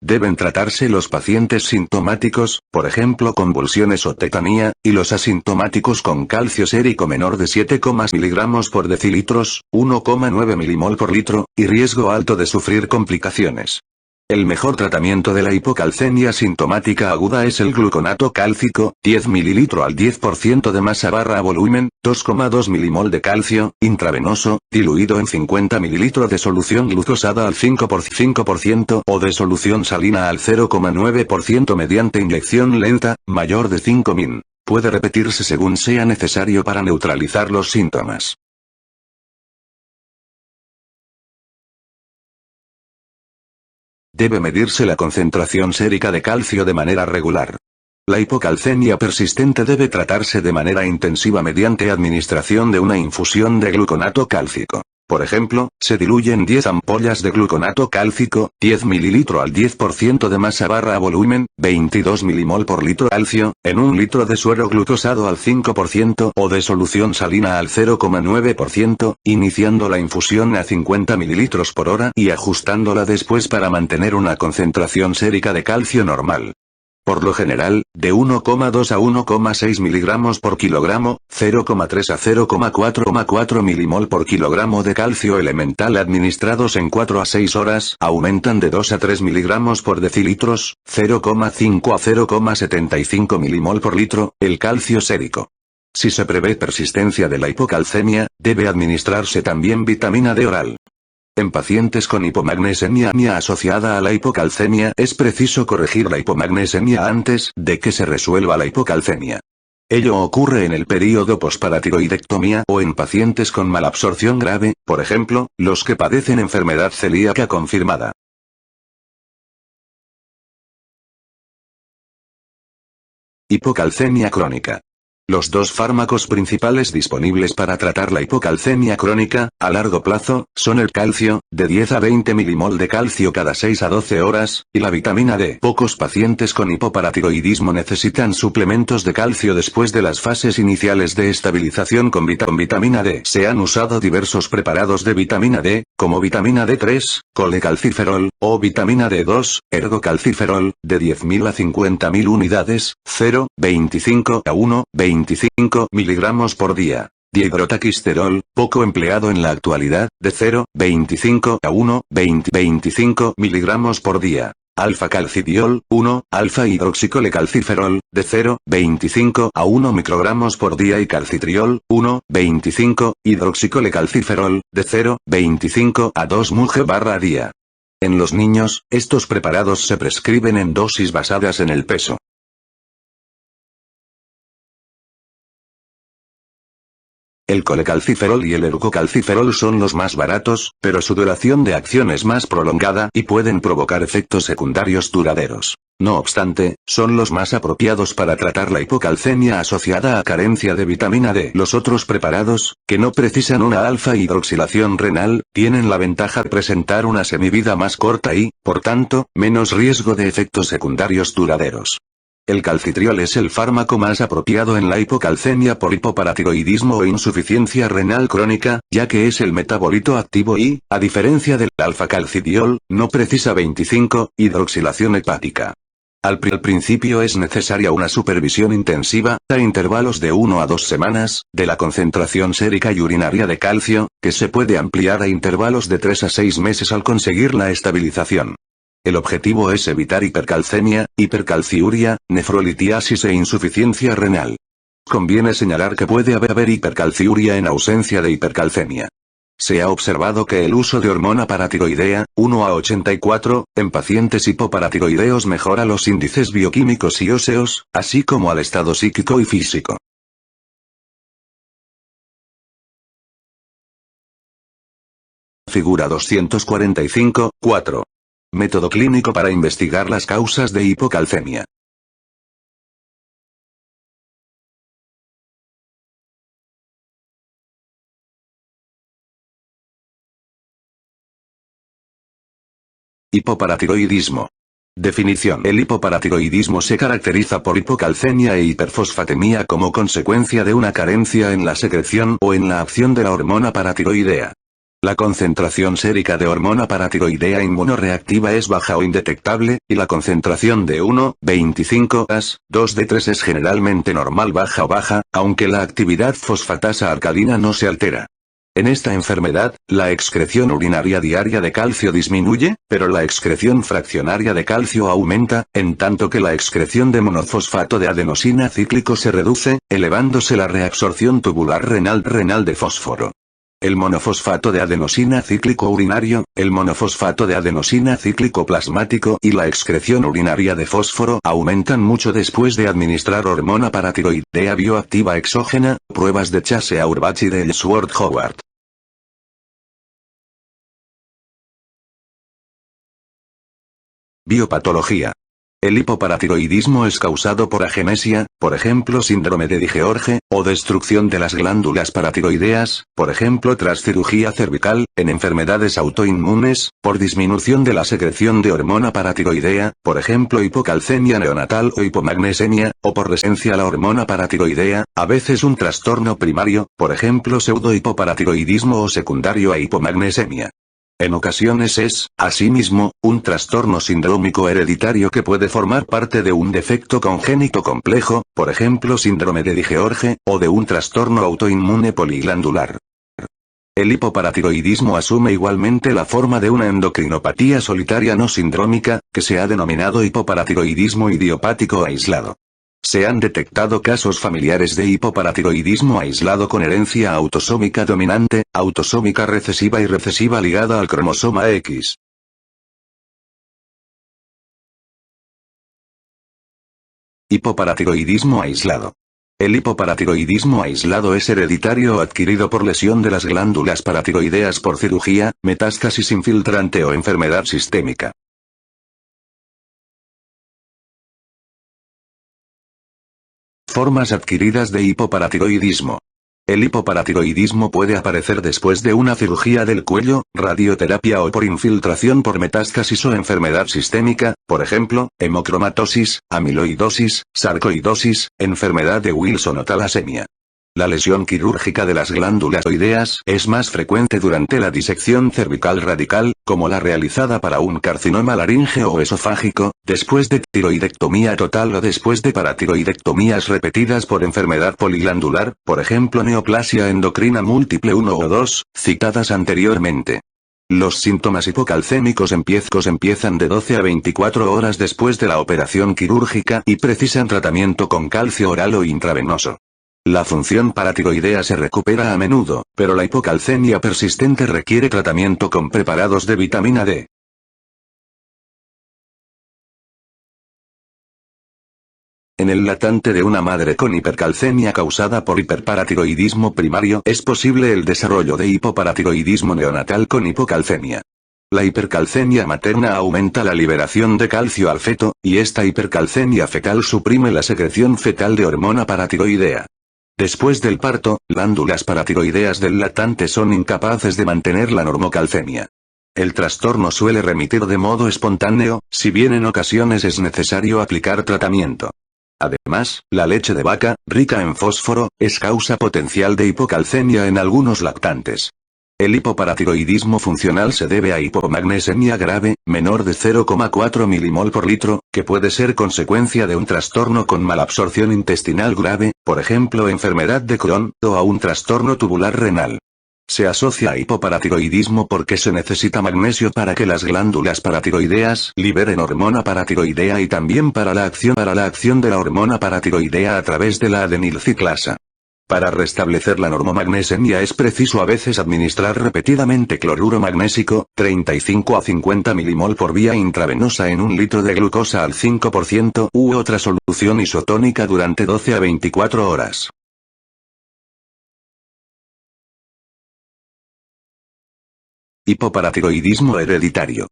Speaker 2: Deben tratarse los pacientes sintomáticos, por ejemplo convulsiones o tetanía, y los asintomáticos con calcio sérico menor de 7, mg por decilitros, 1,9 milimol por litro, y riesgo alto de sufrir complicaciones. El mejor tratamiento de la hipocalcemia sintomática aguda es el gluconato cálcico, 10 ml al 10% de masa barra volumen, 2,2 milimol de calcio, intravenoso, diluido en 50 ml de solución glucosada al 5% o de solución salina al 0,9% mediante inyección lenta, mayor de 5 min. Puede repetirse según sea necesario para neutralizar los síntomas. Debe medirse la concentración sérica de calcio de manera regular. La hipocalcemia persistente debe tratarse de manera intensiva mediante administración de una infusión de gluconato cálcico. Por ejemplo, se diluyen 10 ampollas de gluconato cálcico, 10 ml al 10% de masa barra volumen, 22 milimol por litro calcio, en 1 litro de suero glucosado al 5% o de solución salina al 0,9%, iniciando la infusión a 50 ml por hora y ajustándola después para mantener una concentración sérica de calcio normal. Por lo general, de 1,2 a 1,6 miligramos por kilogramo, 0,3 a 0,4 milimol por kilogramo de calcio elemental administrados en 4 a 6 horas aumentan de 2 a 3 miligramos por decilitros, 0,5 a 0,75 milimol por litro, el calcio sérico. Si se prevé persistencia de la hipocalcemia, debe administrarse también vitamina D oral. En pacientes con hipomagnesemia asociada a la hipocalcemia es preciso corregir la hipomagnesemia antes de que se resuelva la hipocalcemia. Ello ocurre en el período posparatiroidectomía o en pacientes con malabsorción grave, por ejemplo, los que padecen enfermedad celíaca confirmada. Hipocalcemia crónica. Los dos fármacos principales disponibles para tratar la hipocalcemia crónica, a largo plazo, son el calcio, de 10 a 20 milimol de calcio cada 6 a 12 horas, y la vitamina D. Pocos pacientes con hipoparatiroidismo necesitan suplementos de calcio después de las fases iniciales de estabilización con vitamina D. Se han usado diversos preparados de vitamina D, como vitamina D3, colecalciferol, o vitamina D2, ergocalciferol, de 10.000 a 50.000 unidades, 0,25 a 1,25 miligramos por día. Dihidrotaquisterol, poco empleado en la actualidad, de 0,25 a 1,25 miligramos por día. Alfa-calcidiol, 1, alfa-hidroxicolecalciferol, de 0,25 a 1 microgramos por día y calcitriol, 1,25, hidroxicolecalciferol, de 0,25 a 2 mg/día. En los niños, estos preparados se prescriben en dosis basadas en el peso. El colecalciferol y el ergocalciferol son los más baratos, pero su duración de acción es más prolongada y pueden provocar efectos secundarios duraderos. No obstante, son los más apropiados para tratar la hipocalcemia asociada a carencia de vitamina D. Los otros preparados, que no precisan una alfa-hidroxilación renal, tienen la ventaja de presentar una semivida más corta y, por tanto, menos riesgo de efectos secundarios duraderos. El calcitriol es el fármaco más apropiado en la hipocalcemia por hipoparatiroidismo o insuficiencia renal crónica, ya que es el metabolito activo y, a diferencia del alfa-calcidiol, no precisa 25-hidroxilación hepática. Al principio es necesaria una supervisión intensiva, a intervalos de 1 a 2 semanas, de la concentración sérica y urinaria de calcio, que se puede ampliar a intervalos de 3 a 6 meses al conseguir la estabilización. El objetivo es evitar hipercalcemia, hipercalciuria, nefrolitiasis e insuficiencia renal. Conviene señalar que puede haber hipercalciuria en ausencia de hipercalcemia. Se ha observado que el uso de hormona paratiroidea, 1 a 84, en pacientes hipoparatiroideos mejora los índices bioquímicos y óseos, así como al estado psíquico y físico. Figura 245, 4. Método clínico para investigar las causas de hipocalcemia. Hipoparatiroidismo. Definición. El hipoparatiroidismo se caracteriza por hipocalcemia e hiperfosfatemia como consecuencia de una carencia en la secreción o en la acción de la hormona paratiroidea. La concentración sérica de hormona paratiroidea inmunoreactiva es baja o indetectable, y la concentración de 1,25 2D3 es generalmente normal baja o baja, aunque la actividad fosfatasa alcalina no se altera. En esta enfermedad, la excreción urinaria diaria de calcio disminuye, pero la excreción fraccionaria de calcio aumenta, en tanto que la excreción de monofosfato de adenosina cíclico se reduce, elevándose la reabsorción tubular renal de fósforo. El monofosfato de adenosina cíclico urinario, el monofosfato de adenosina cíclico plasmático y la excreción urinaria de fósforo aumentan mucho después de administrar hormona paratiroidea bioactiva exógena, pruebas de Chase-Auerbach y de Ellsworth-Howard. Biopatología. El hipoparatiroidismo es causado por agenesia, por ejemplo síndrome de Digeorge, o destrucción de las glándulas paratiroideas, por ejemplo tras cirugía cervical, en enfermedades autoinmunes, por disminución de la secreción de hormona paratiroidea, por ejemplo hipocalcemia neonatal o hipomagnesemia, o por resistencia a la hormona paratiroidea, a veces un trastorno primario, por ejemplo pseudohipoparatiroidismo o secundario a hipomagnesemia. En ocasiones es, asimismo, un trastorno sindrómico hereditario que puede formar parte de un defecto congénito complejo, por ejemplo síndrome de Digeorge, o de un trastorno autoinmune poliglandular. El hipoparatiroidismo asume igualmente la forma de una endocrinopatía solitaria no sindrómica, que se ha denominado hipoparatiroidismo idiopático aislado. Se han detectado casos familiares de hipoparatiroidismo aislado con herencia autosómica dominante, autosómica recesiva y recesiva ligada al cromosoma X. Hipoparatiroidismo aislado. El hipoparatiroidismo aislado es hereditario o adquirido por lesión de las glándulas paratiroideas por cirugía, metástasis infiltrante o enfermedad sistémica. Formas adquiridas de hipoparatiroidismo. El hipoparatiroidismo puede aparecer después de una cirugía del cuello, radioterapia o por infiltración por metástasis o enfermedad sistémica, por ejemplo, hemocromatosis, amiloidosis, sarcoidosis, enfermedad de Wilson o talasemia. La lesión quirúrgica de las glándulas oideas es más frecuente durante la disección cervical radical, como la realizada para un carcinoma laríngeo o esofágico, después de tiroidectomía total o después de paratiroidectomías repetidas por enfermedad poliglandular, por ejemplo neoplasia endocrina múltiple 1 o 2, citadas anteriormente. Los síntomas hipocalcémicos empiezan de 12 a 24 horas después de la operación quirúrgica y precisan tratamiento con calcio oral o intravenoso. La función paratiroidea se recupera a menudo, pero la hipocalcemia persistente requiere tratamiento con preparados de vitamina D. En el latente de una madre con hipercalcemia causada por hiperparatiroidismo primario es posible el desarrollo de hipoparatiroidismo neonatal con hipocalcemia. La hipercalcemia materna aumenta la liberación de calcio al feto, y esta hipercalcemia fetal suprime la secreción fetal de hormona paratiroidea. Después del parto, glándulas paratiroideas del latente son incapaces de mantener la normocalcemia. El trastorno suele remitir de modo espontáneo, si bien en ocasiones es necesario aplicar tratamiento. Además, la leche de vaca, rica en fósforo, es causa potencial de hipocalcemia en algunos lactantes. El hipoparatiroidismo funcional se debe a hipomagnesemia grave, menor de 0,4 milimol por litro, que puede ser consecuencia de un trastorno con malabsorción intestinal grave, por ejemplo enfermedad de Crohn, o a un trastorno tubular renal. Se asocia a hipoparatiroidismo porque se necesita magnesio para que las glándulas paratiroideas liberen hormona paratiroidea y también para la acción de la hormona paratiroidea a través de la adenilciclasa. Para restablecer la normomagnesemia es preciso a veces administrar repetidamente cloruro magnésico, 35 a 50 milimol por vía intravenosa en un litro de glucosa al 5% u otra solución isotónica durante 12 a 24 horas. Hipoparatiroidismo hereditario.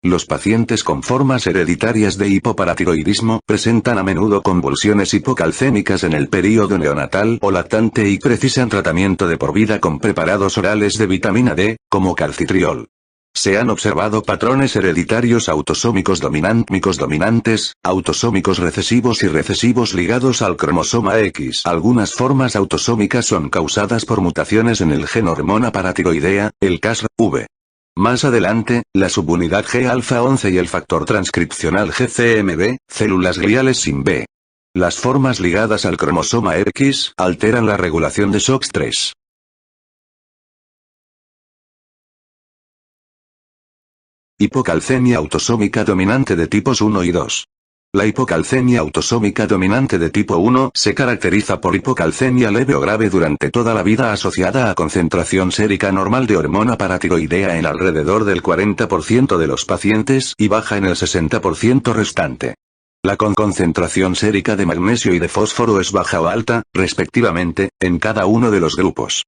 Speaker 2: Los pacientes con formas hereditarias de hipoparatiroidismo presentan a menudo convulsiones hipocalcémicas en el período neonatal o lactante y precisan tratamiento de por vida con preparados orales de vitamina D, como calcitriol. Se han observado patrones hereditarios autosómicos dominantes, autosómicos recesivos y recesivos ligados al cromosoma X. Algunas formas autosómicas son causadas por mutaciones en el gen hormona paratiroidea, el Cas-V. Más adelante, la subunidad G-alfa-11 y el factor transcripcional GCMB, células gliales sin B. Las formas ligadas al cromosoma X alteran la regulación de SOX3. Hipocalcemia autosómica dominante de tipos 1 y 2. La hipocalcemia autosómica dominante de tipo 1 se caracteriza por hipocalcemia leve o grave durante toda la vida asociada a concentración sérica normal de hormona paratiroidea en alrededor del 40% de los pacientes y baja en el 60% restante. La concentración sérica de magnesio y de fósforo es baja o alta, respectivamente, en cada uno de los grupos.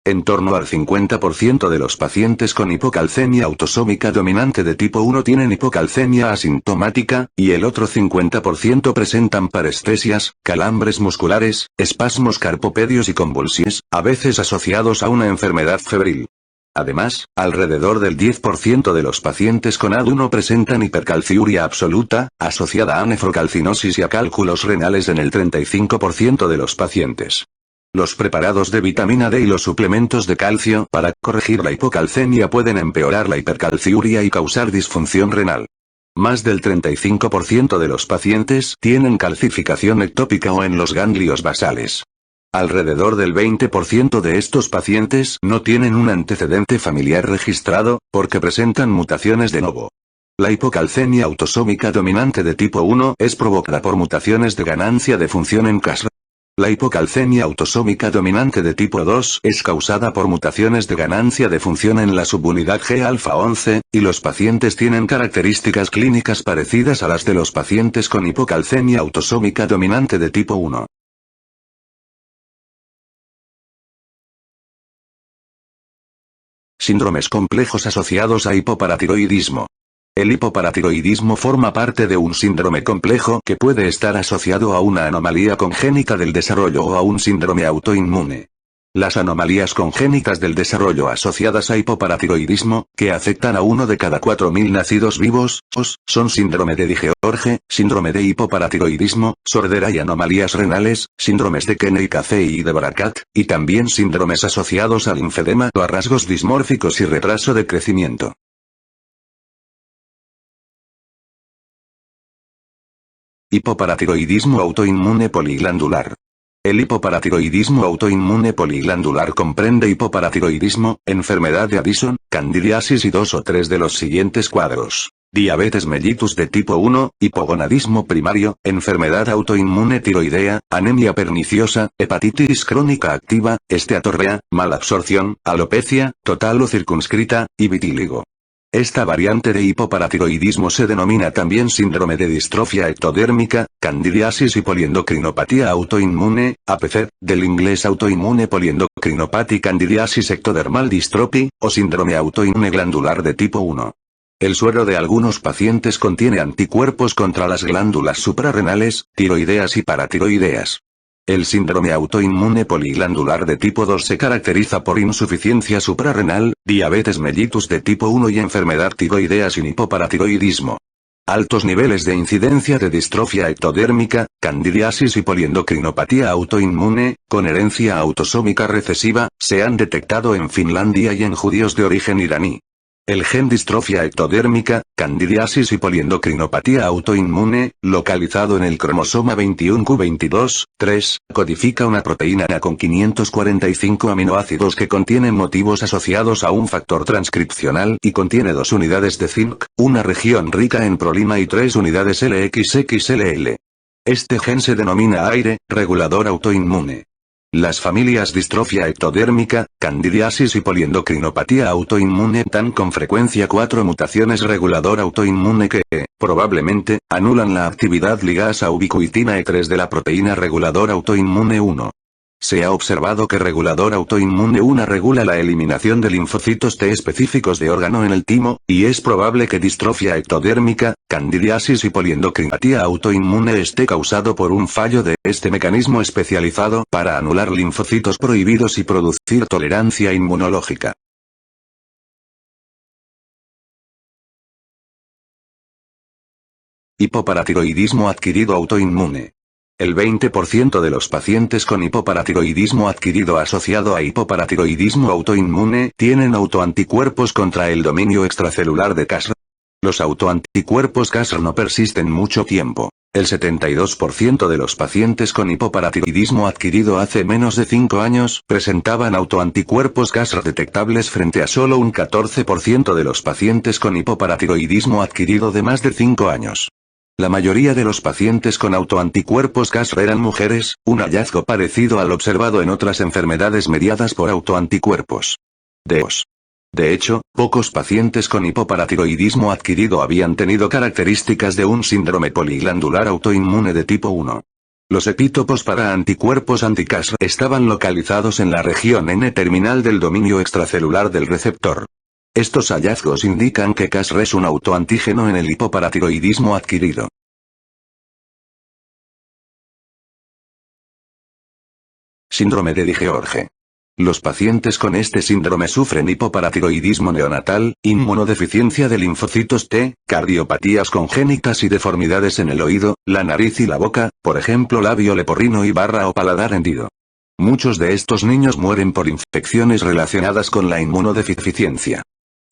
Speaker 2: En torno al 50% de los pacientes con hipocalcemia autosómica dominante de tipo 1 tienen hipocalcemia asintomática, y el otro 50% presentan parestesias, calambres musculares, espasmos carpopedios y convulsiones, a veces asociados a una enfermedad febril. Además, alrededor del 10% de los pacientes con AD1 presentan hipercalciuria absoluta, asociada a nefrocalcinosis y a cálculos renales en el 35% de los pacientes. Los preparados de vitamina D y los suplementos de calcio para corregir la hipocalcemia pueden empeorar la hipercalciuria y causar disfunción renal. Más del 35% de los pacientes tienen calcificación ectópica o en los ganglios basales. Alrededor del 20% de estos pacientes no tienen un antecedente familiar registrado, porque presentan mutaciones de novo. La hipocalcemia autosómica dominante de tipo 1 es provocada por mutaciones de ganancia de función en Cas. La hipocalcemia autosómica dominante de tipo 2 es causada por mutaciones de ganancia de función en la subunidad G-alfa-11, y los pacientes tienen características clínicas parecidas a las de los pacientes con hipocalcemia autosómica dominante de tipo 1. Síndromes complejos asociados a hipoparatiroidismo. El hipoparatiroidismo forma parte de un síndrome complejo que puede estar asociado a una anomalía congénita del desarrollo o a un síndrome autoinmune. Las anomalías congénitas del desarrollo asociadas a hipoparatiroidismo, que afectan a 1 de cada 4.000 nacidos vivos, son síndrome de Digeorge, síndrome de hipoparatiroidismo, sordera y anomalías renales, síndromes de Kenney-Café y de Barakat, y también síndromes asociados al linfedema o a rasgos dismórficos y retraso de crecimiento. Hipoparatiroidismo autoinmune poliglandular. El hipoparatiroidismo autoinmune poliglandular comprende hipoparatiroidismo, enfermedad de Addison, candidiasis y 2 o 3 de los siguientes cuadros: diabetes mellitus de tipo 1, hipogonadismo primario, enfermedad autoinmune tiroidea, anemia perniciosa, hepatitis crónica activa, esteatorrea, malabsorción, alopecia, total o circunscrita, y vitíligo. Esta variante de hipoparatiroidismo se denomina también síndrome de distrofia ectodérmica, candidiasis y poliendocrinopatía autoinmune, APC, del inglés autoinmune poliendocrinopathy candidiasis ectodermal dystrophy, o síndrome autoinmune glandular de tipo 1. El suero de algunos pacientes contiene anticuerpos contra las glándulas suprarrenales, tiroideas y paratiroideas. El síndrome autoinmune poliglandular de tipo 2 se caracteriza por insuficiencia suprarrenal, diabetes mellitus de tipo 1 y enfermedad tiroidea sin hipoparatiroidismo. Altos niveles de incidencia de distrofia ectodérmica, candidiasis y poliendocrinopatía autoinmune, con herencia autosómica recesiva, se han detectado en Finlandia y en judíos de origen iraní. El gen distrofia ectodérmica, candidiasis y poliendocrinopatía autoinmune, localizado en el cromosoma 21q22, 3, codifica una proteína A con 545 aminoácidos que contienen motivos asociados a un factor transcripcional y contiene 2 unidades de zinc, una región rica en prolina y 3 unidades LXXLL. Este gen se denomina AIRE, regulador autoinmune. Las familias distrofia ectodérmica, candidiasis y poliendocrinopatía autoinmune dan con frecuencia 4 mutaciones regulador autoinmune que, probablemente, anulan la actividad ligasa ubiquitina E3 de la proteína regulador autoinmune 1. Se ha observado que regulador autoinmune 1 regula la eliminación de linfocitos T específicos de órgano en el timo, y es probable que distrofia ectodérmica, candidiasis y poliendocrinopatía autoinmune esté causado por un fallo de este mecanismo especializado para anular linfocitos prohibidos y producir tolerancia inmunológica. Hipoparatiroidismo adquirido autoinmune. El 20% de los pacientes con hipoparatiroidismo adquirido asociado a hipoparatiroidismo autoinmune tienen autoanticuerpos contra el dominio extracelular de Cas. Los autoanticuerpos Cas no persisten mucho tiempo. El 72% de los pacientes con hipoparatiroidismo adquirido hace menos de 5 años presentaban autoanticuerpos CASR detectables frente a solo un 14% de los pacientes con hipoparatiroidismo adquirido de más de 5 años. La mayoría de los pacientes con autoanticuerpos CASR eran mujeres, un hallazgo parecido al observado en otras enfermedades mediadas por autoanticuerpos. De hecho, pocos pacientes con hipoparatiroidismo adquirido habían tenido características de un síndrome poliglandular autoinmune de tipo 1. Los epítopos para anticuerpos anti-CASR estaban localizados en la región N-terminal del dominio extracelular del receptor. Estos hallazgos indican que CASR es un autoantígeno en el hipoparatiroidismo adquirido. Síndrome de Digeorge. Los pacientes con este síndrome sufren hipoparatiroidismo neonatal, inmunodeficiencia de linfocitos T, cardiopatías congénitas y deformidades en el oído, la nariz y la boca, por ejemplo labio leporino y barra o paladar hendido. Muchos de estos niños mueren por infecciones relacionadas con la inmunodeficiencia.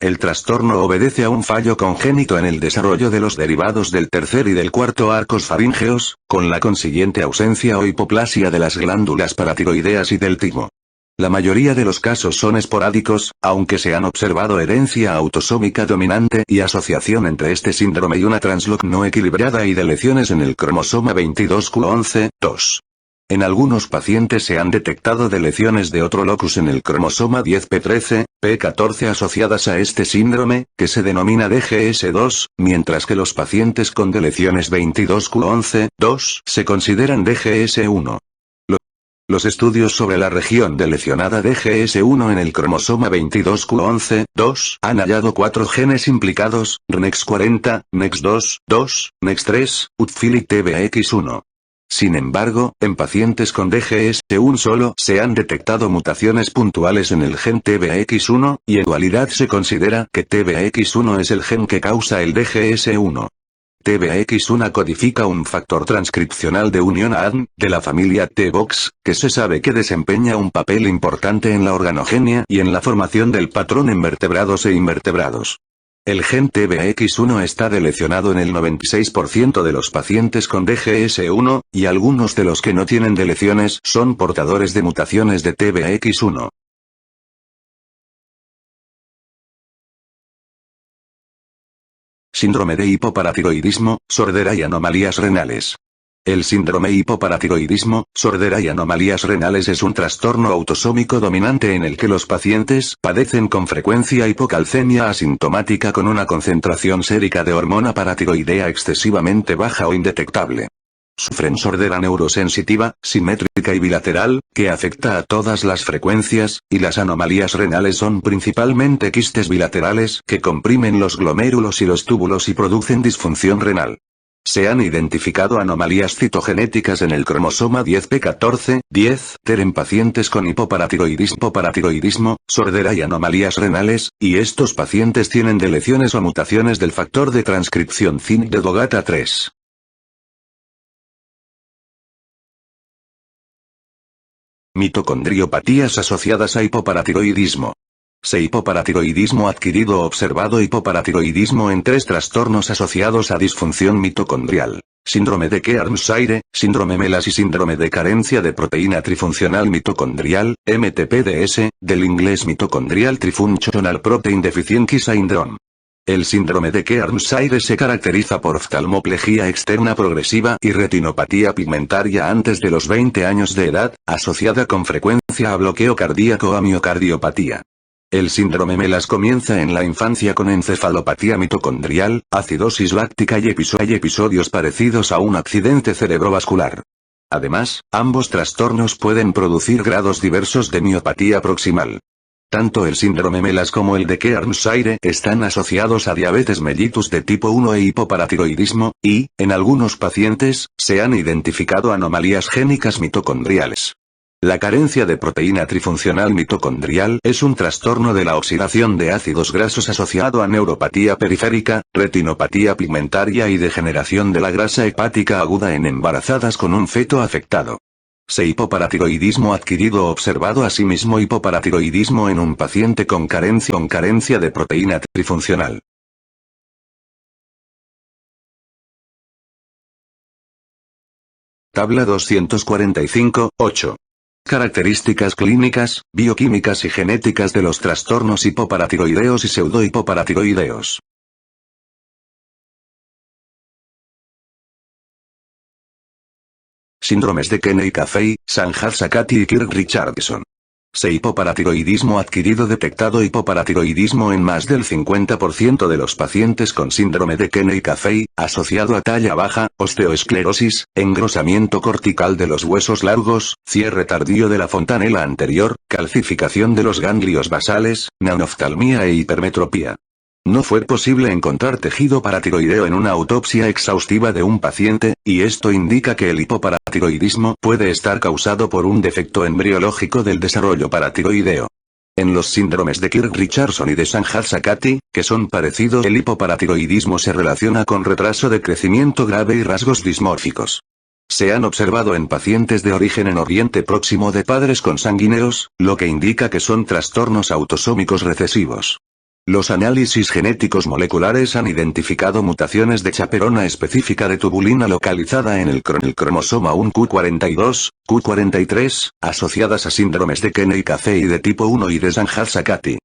Speaker 2: El trastorno obedece a un fallo congénito en el desarrollo de los derivados del tercer y del cuarto arcos faríngeos, con la consiguiente ausencia o hipoplasia de las glándulas paratiroideas y del timo. La mayoría de los casos son esporádicos, aunque se han observado herencia autosómica dominante y asociación entre este síndrome y una transloc no equilibrada y de lesiones en el cromosoma 22q11, 2. En algunos pacientes se han detectado deleciones de otro locus en el cromosoma 10p13, p14 asociadas a este síndrome, que se denomina DGS2, mientras que los pacientes con deleciones 22q11, 2 se consideran DGS1. Los estudios sobre la región de lesionada DGS1 en el cromosoma 22q11, 2 han hallado 4 genes implicados, RNEX40, NEX2, 2, NEX3, UTFIL y TBX1. Sin embargo, en pacientes con DGS1 solo se han detectado mutaciones puntuales en el gen TBX1, y en dualidad se considera que TBX1 es el gen que causa el DGS1. TBX1 codifica un factor transcripcional de unión ADN, de la familia T-Box, que se sabe que desempeña un papel importante en la organogenia y en la formación del patrón en vertebrados e invertebrados. El gen TBX1 está delecionado en el 96% de los pacientes con DGS1, y algunos de los que no tienen deleciones son portadores de mutaciones de TBX1. Síndrome de hipoparatiroidismo, sordera y anomalías renales. El síndrome hipoparatiroidismo, sordera y anomalías renales es un trastorno autosómico dominante en el que los pacientes padecen con frecuencia hipocalcemia asintomática con una concentración sérica de hormona paratiroidea excesivamente baja o indetectable. Sufren sordera neurosensitiva, simétrica y bilateral, que afecta a todas las frecuencias, y las anomalías renales son principalmente quistes bilaterales que comprimen los glomérulos y los túbulos y producen disfunción renal. Se han identificado anomalías citogenéticas en el cromosoma 10p14, 10, TER en pacientes con hipoparatiroidismo, sordera y anomalías renales, y estos pacientes tienen deleciones o mutaciones del factor de transcripción ZINC de DOGATA3. Mitocondriopatías asociadas a hipoparatiroidismo. Hipoparatiroidismo adquirido o observado hipoparatiroidismo en 3 trastornos asociados a disfunción mitocondrial. Síndrome de Kearns-Sayre, síndrome MELAS y síndrome de carencia de proteína trifuncional mitocondrial, MTPDS, del inglés Mitochondrial Trifunctional Protein Deficiency Syndrome. El síndrome de Kearns-Sayre se caracteriza por oftalmoplegia externa progresiva y retinopatía pigmentaria antes de los 20 años de edad, asociada con frecuencia a bloqueo cardíaco o a miocardiopatía. El síndrome MELAS comienza en la infancia con encefalopatía mitocondrial, acidosis láctica y episodios parecidos a un accidente cerebrovascular. Además, ambos trastornos pueden producir grados diversos de miopatía proximal. Tanto el síndrome MELAS como el de Kearns-Sayre están asociados a diabetes mellitus de tipo 1 e hipoparatiroidismo, y, en algunos pacientes, se han identificado anomalías génicas mitocondriales. La carencia de proteína trifuncional mitocondrial es un trastorno de la oxidación de ácidos grasos asociado a neuropatía periférica, retinopatía pigmentaria y degeneración de la grasa hepática aguda en embarazadas con un feto afectado. Hipoparatiroidismo adquirido o observado asimismo hipoparatiroidismo en un paciente con carencia de proteína trifuncional. Tabla 245, 8. Características clínicas, bioquímicas y genéticas de los trastornos hipoparatiroideos y pseudohipoparatiroideos. Síndromes de Kenney-Caffey, Sanjal-Sakati y Kirk-Richardson. Hipoparatiroidismo adquirido detectado hipoparatiroidismo en más del 50% de los pacientes con síndrome de Kenney-Caffey, asociado a talla baja, osteoesclerosis, engrosamiento cortical de los huesos largos, cierre tardío de la fontanela anterior, calcificación de los ganglios basales, neonoftalmía e hipermetropía. No fue posible encontrar tejido paratiroideo en una autopsia exhaustiva de un paciente, y esto indica que el hipoparatiroidismo puede estar causado por un defecto embriológico del desarrollo paratiroideo. En los síndromes de Kirk-Richardson y de Sanjal-Sakati, que son parecidos, el hipoparatiroidismo se relaciona con retraso de crecimiento grave y rasgos dismórficos. Se han observado en pacientes de origen en Oriente Próximo de padres consanguíneos, lo que indica que son trastornos autosómicos recesivos. Los análisis genéticos moleculares han identificado mutaciones de chaperona específica de tubulina localizada en el cromosoma 1 Q42, Q43, asociadas a síndromes de Kenney-Caffey de tipo 1 y de Sanjal-Sakati.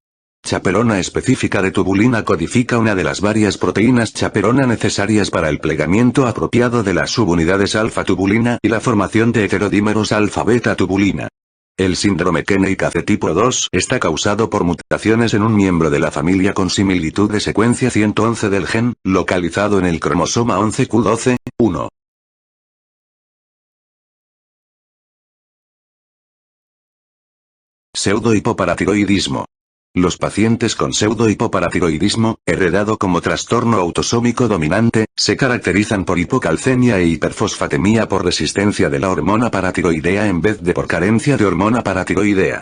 Speaker 2: Chaperona específica de tubulina codifica una de las varias proteínas chaperona necesarias para el plegamiento apropiado de las subunidades alfa-tubulina y la formación de heterodímeros alfa-beta-tubulina. El síndrome Kenney-Caffey tipo 2 está causado por mutaciones en un miembro de la familia con similitud de secuencia 111 del gen, localizado en el cromosoma 11q12, 1. Pseudohipoparatiroidismo. Los pacientes con pseudohipoparatiroidismo, heredado como trastorno autosómico dominante, se caracterizan por hipocalcemia e hiperfosfatemia por resistencia de la hormona paratiroidea en vez de por carencia de hormona paratiroidea.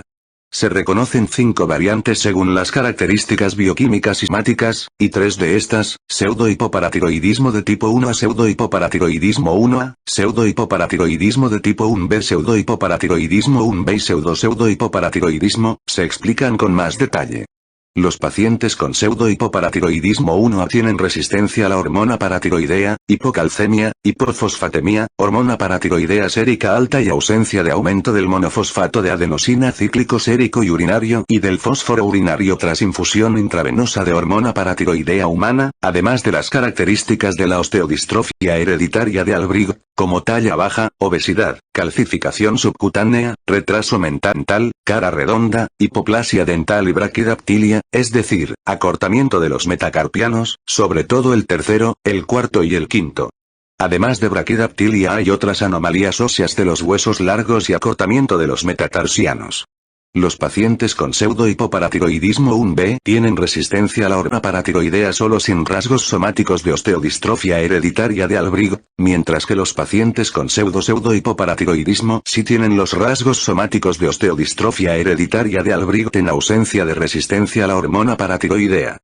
Speaker 2: Se reconocen 5 variantes según las características bioquímicas y somáticas, y 3 de estas: pseudohipoparatiroidismo de tipo 1A, pseudohipoparatiroidismo 1A, pseudohipoparatiroidismo de tipo 1B, pseudohipoparatiroidismo 1B y pseudohipoparatiroidismo, se explican con más detalle. Los pacientes con pseudohipoparatiroidismo 1A tienen resistencia a la hormona paratiroidea, hipocalcemia, hiperfosfatemia, hormona paratiroidea sérica alta y ausencia de aumento del monofosfato de adenosina cíclico sérico y urinario y del fósforo urinario tras infusión intravenosa de hormona paratiroidea humana, además de las características de la osteodistrofia hereditaria de Albrigg, como talla baja, obesidad, calcificación subcutánea, retraso mental, cara redonda, hipoplasia dental y braquidactilia, es decir, acortamiento de los metacarpianos, sobre todo el tercero, el cuarto y el quinto. Además de braquidactilia hay otras anomalías óseas de los huesos largos y acortamiento de los metatarsianos. Los pacientes con pseudohipoparatiroidismo 1B tienen resistencia a la hormona paratiroidea solo sin rasgos somáticos de osteodistrofia hereditaria de Albrigg, mientras que los pacientes con pseudohipoparatiroidismo sí tienen los rasgos somáticos de osteodistrofia hereditaria de Albrigg en ausencia de resistencia a la hormona paratiroidea.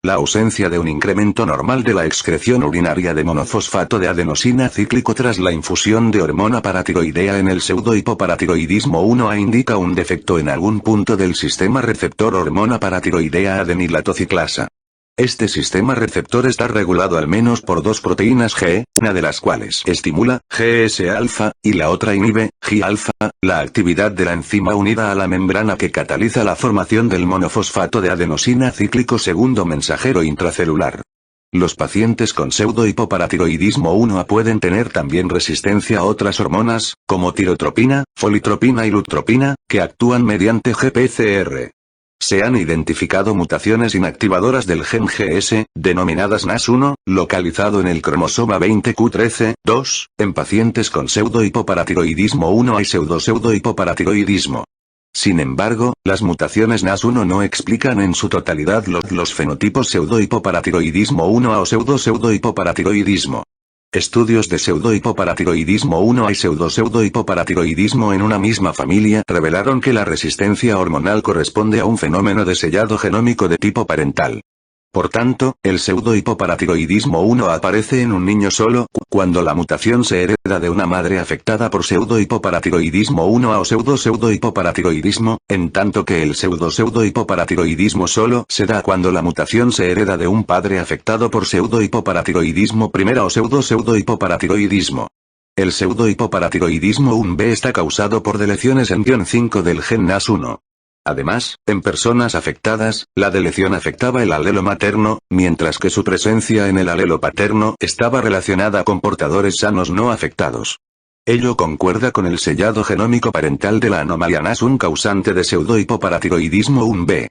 Speaker 2: La ausencia de un incremento normal de la excreción urinaria de monofosfato de adenosina cíclico tras la infusión de hormona paratiroidea en el pseudohipoparatiroidismo 1A indica un defecto en algún punto del sistema receptor hormona paratiroidea adenilatociclasa. Este sistema receptor está regulado al menos por 2 proteínas G, una de las cuales estimula, GS-alfa, y la otra inhibe, G-alfa, la actividad de la enzima unida a la membrana que cataliza la formación del monofosfato de adenosina cíclico segundo mensajero intracelular. Los pacientes con pseudohipoparatiroidismo 1A pueden tener también resistencia a otras hormonas, como tirotropina, folitropina y lutropina, que actúan mediante GPCR. Se han identificado mutaciones inactivadoras del gen GS, denominadas NAS1, localizado en el cromosoma 20q13, 2, en pacientes con pseudohipoparatiroidismo 1A y pseudohipoparatiroidismo. Sin embargo, las mutaciones NAS1 no explican en su totalidad los fenotipos pseudohipoparatiroidismo 1A o pseudohipoparatiroidismo. Estudios de pseudohipoparatiroidismo 1A y pseudohipoparatiroidismo en una misma familia revelaron que la resistencia hormonal corresponde a un fenómeno de sellado genómico de tipo parental. Por tanto, el pseudohipoparatiroidismo 1 aparece en un niño solo, cuando la mutación se hereda de una madre afectada por pseudohipoparatiroidismo 1 o pseudohipoparatiroidismo, en tanto que el pseudohipoparatiroidismo solo se da cuando la mutación se hereda de un padre afectado por pseudohipoparatiroidismo primera o pseudohipoparatiroidismo. El pseudohipoparatiroidismo 1B está causado por deleciones en ⟨5 del gen NAS1. Además, en personas afectadas, la deleción afectaba el alelo materno, mientras que su presencia en el alelo paterno estaba relacionada con portadores sanos no afectados. Ello concuerda con el sellado genómico parental de la anomalía NAS1 causante de pseudohipoparatiroidismo 1B.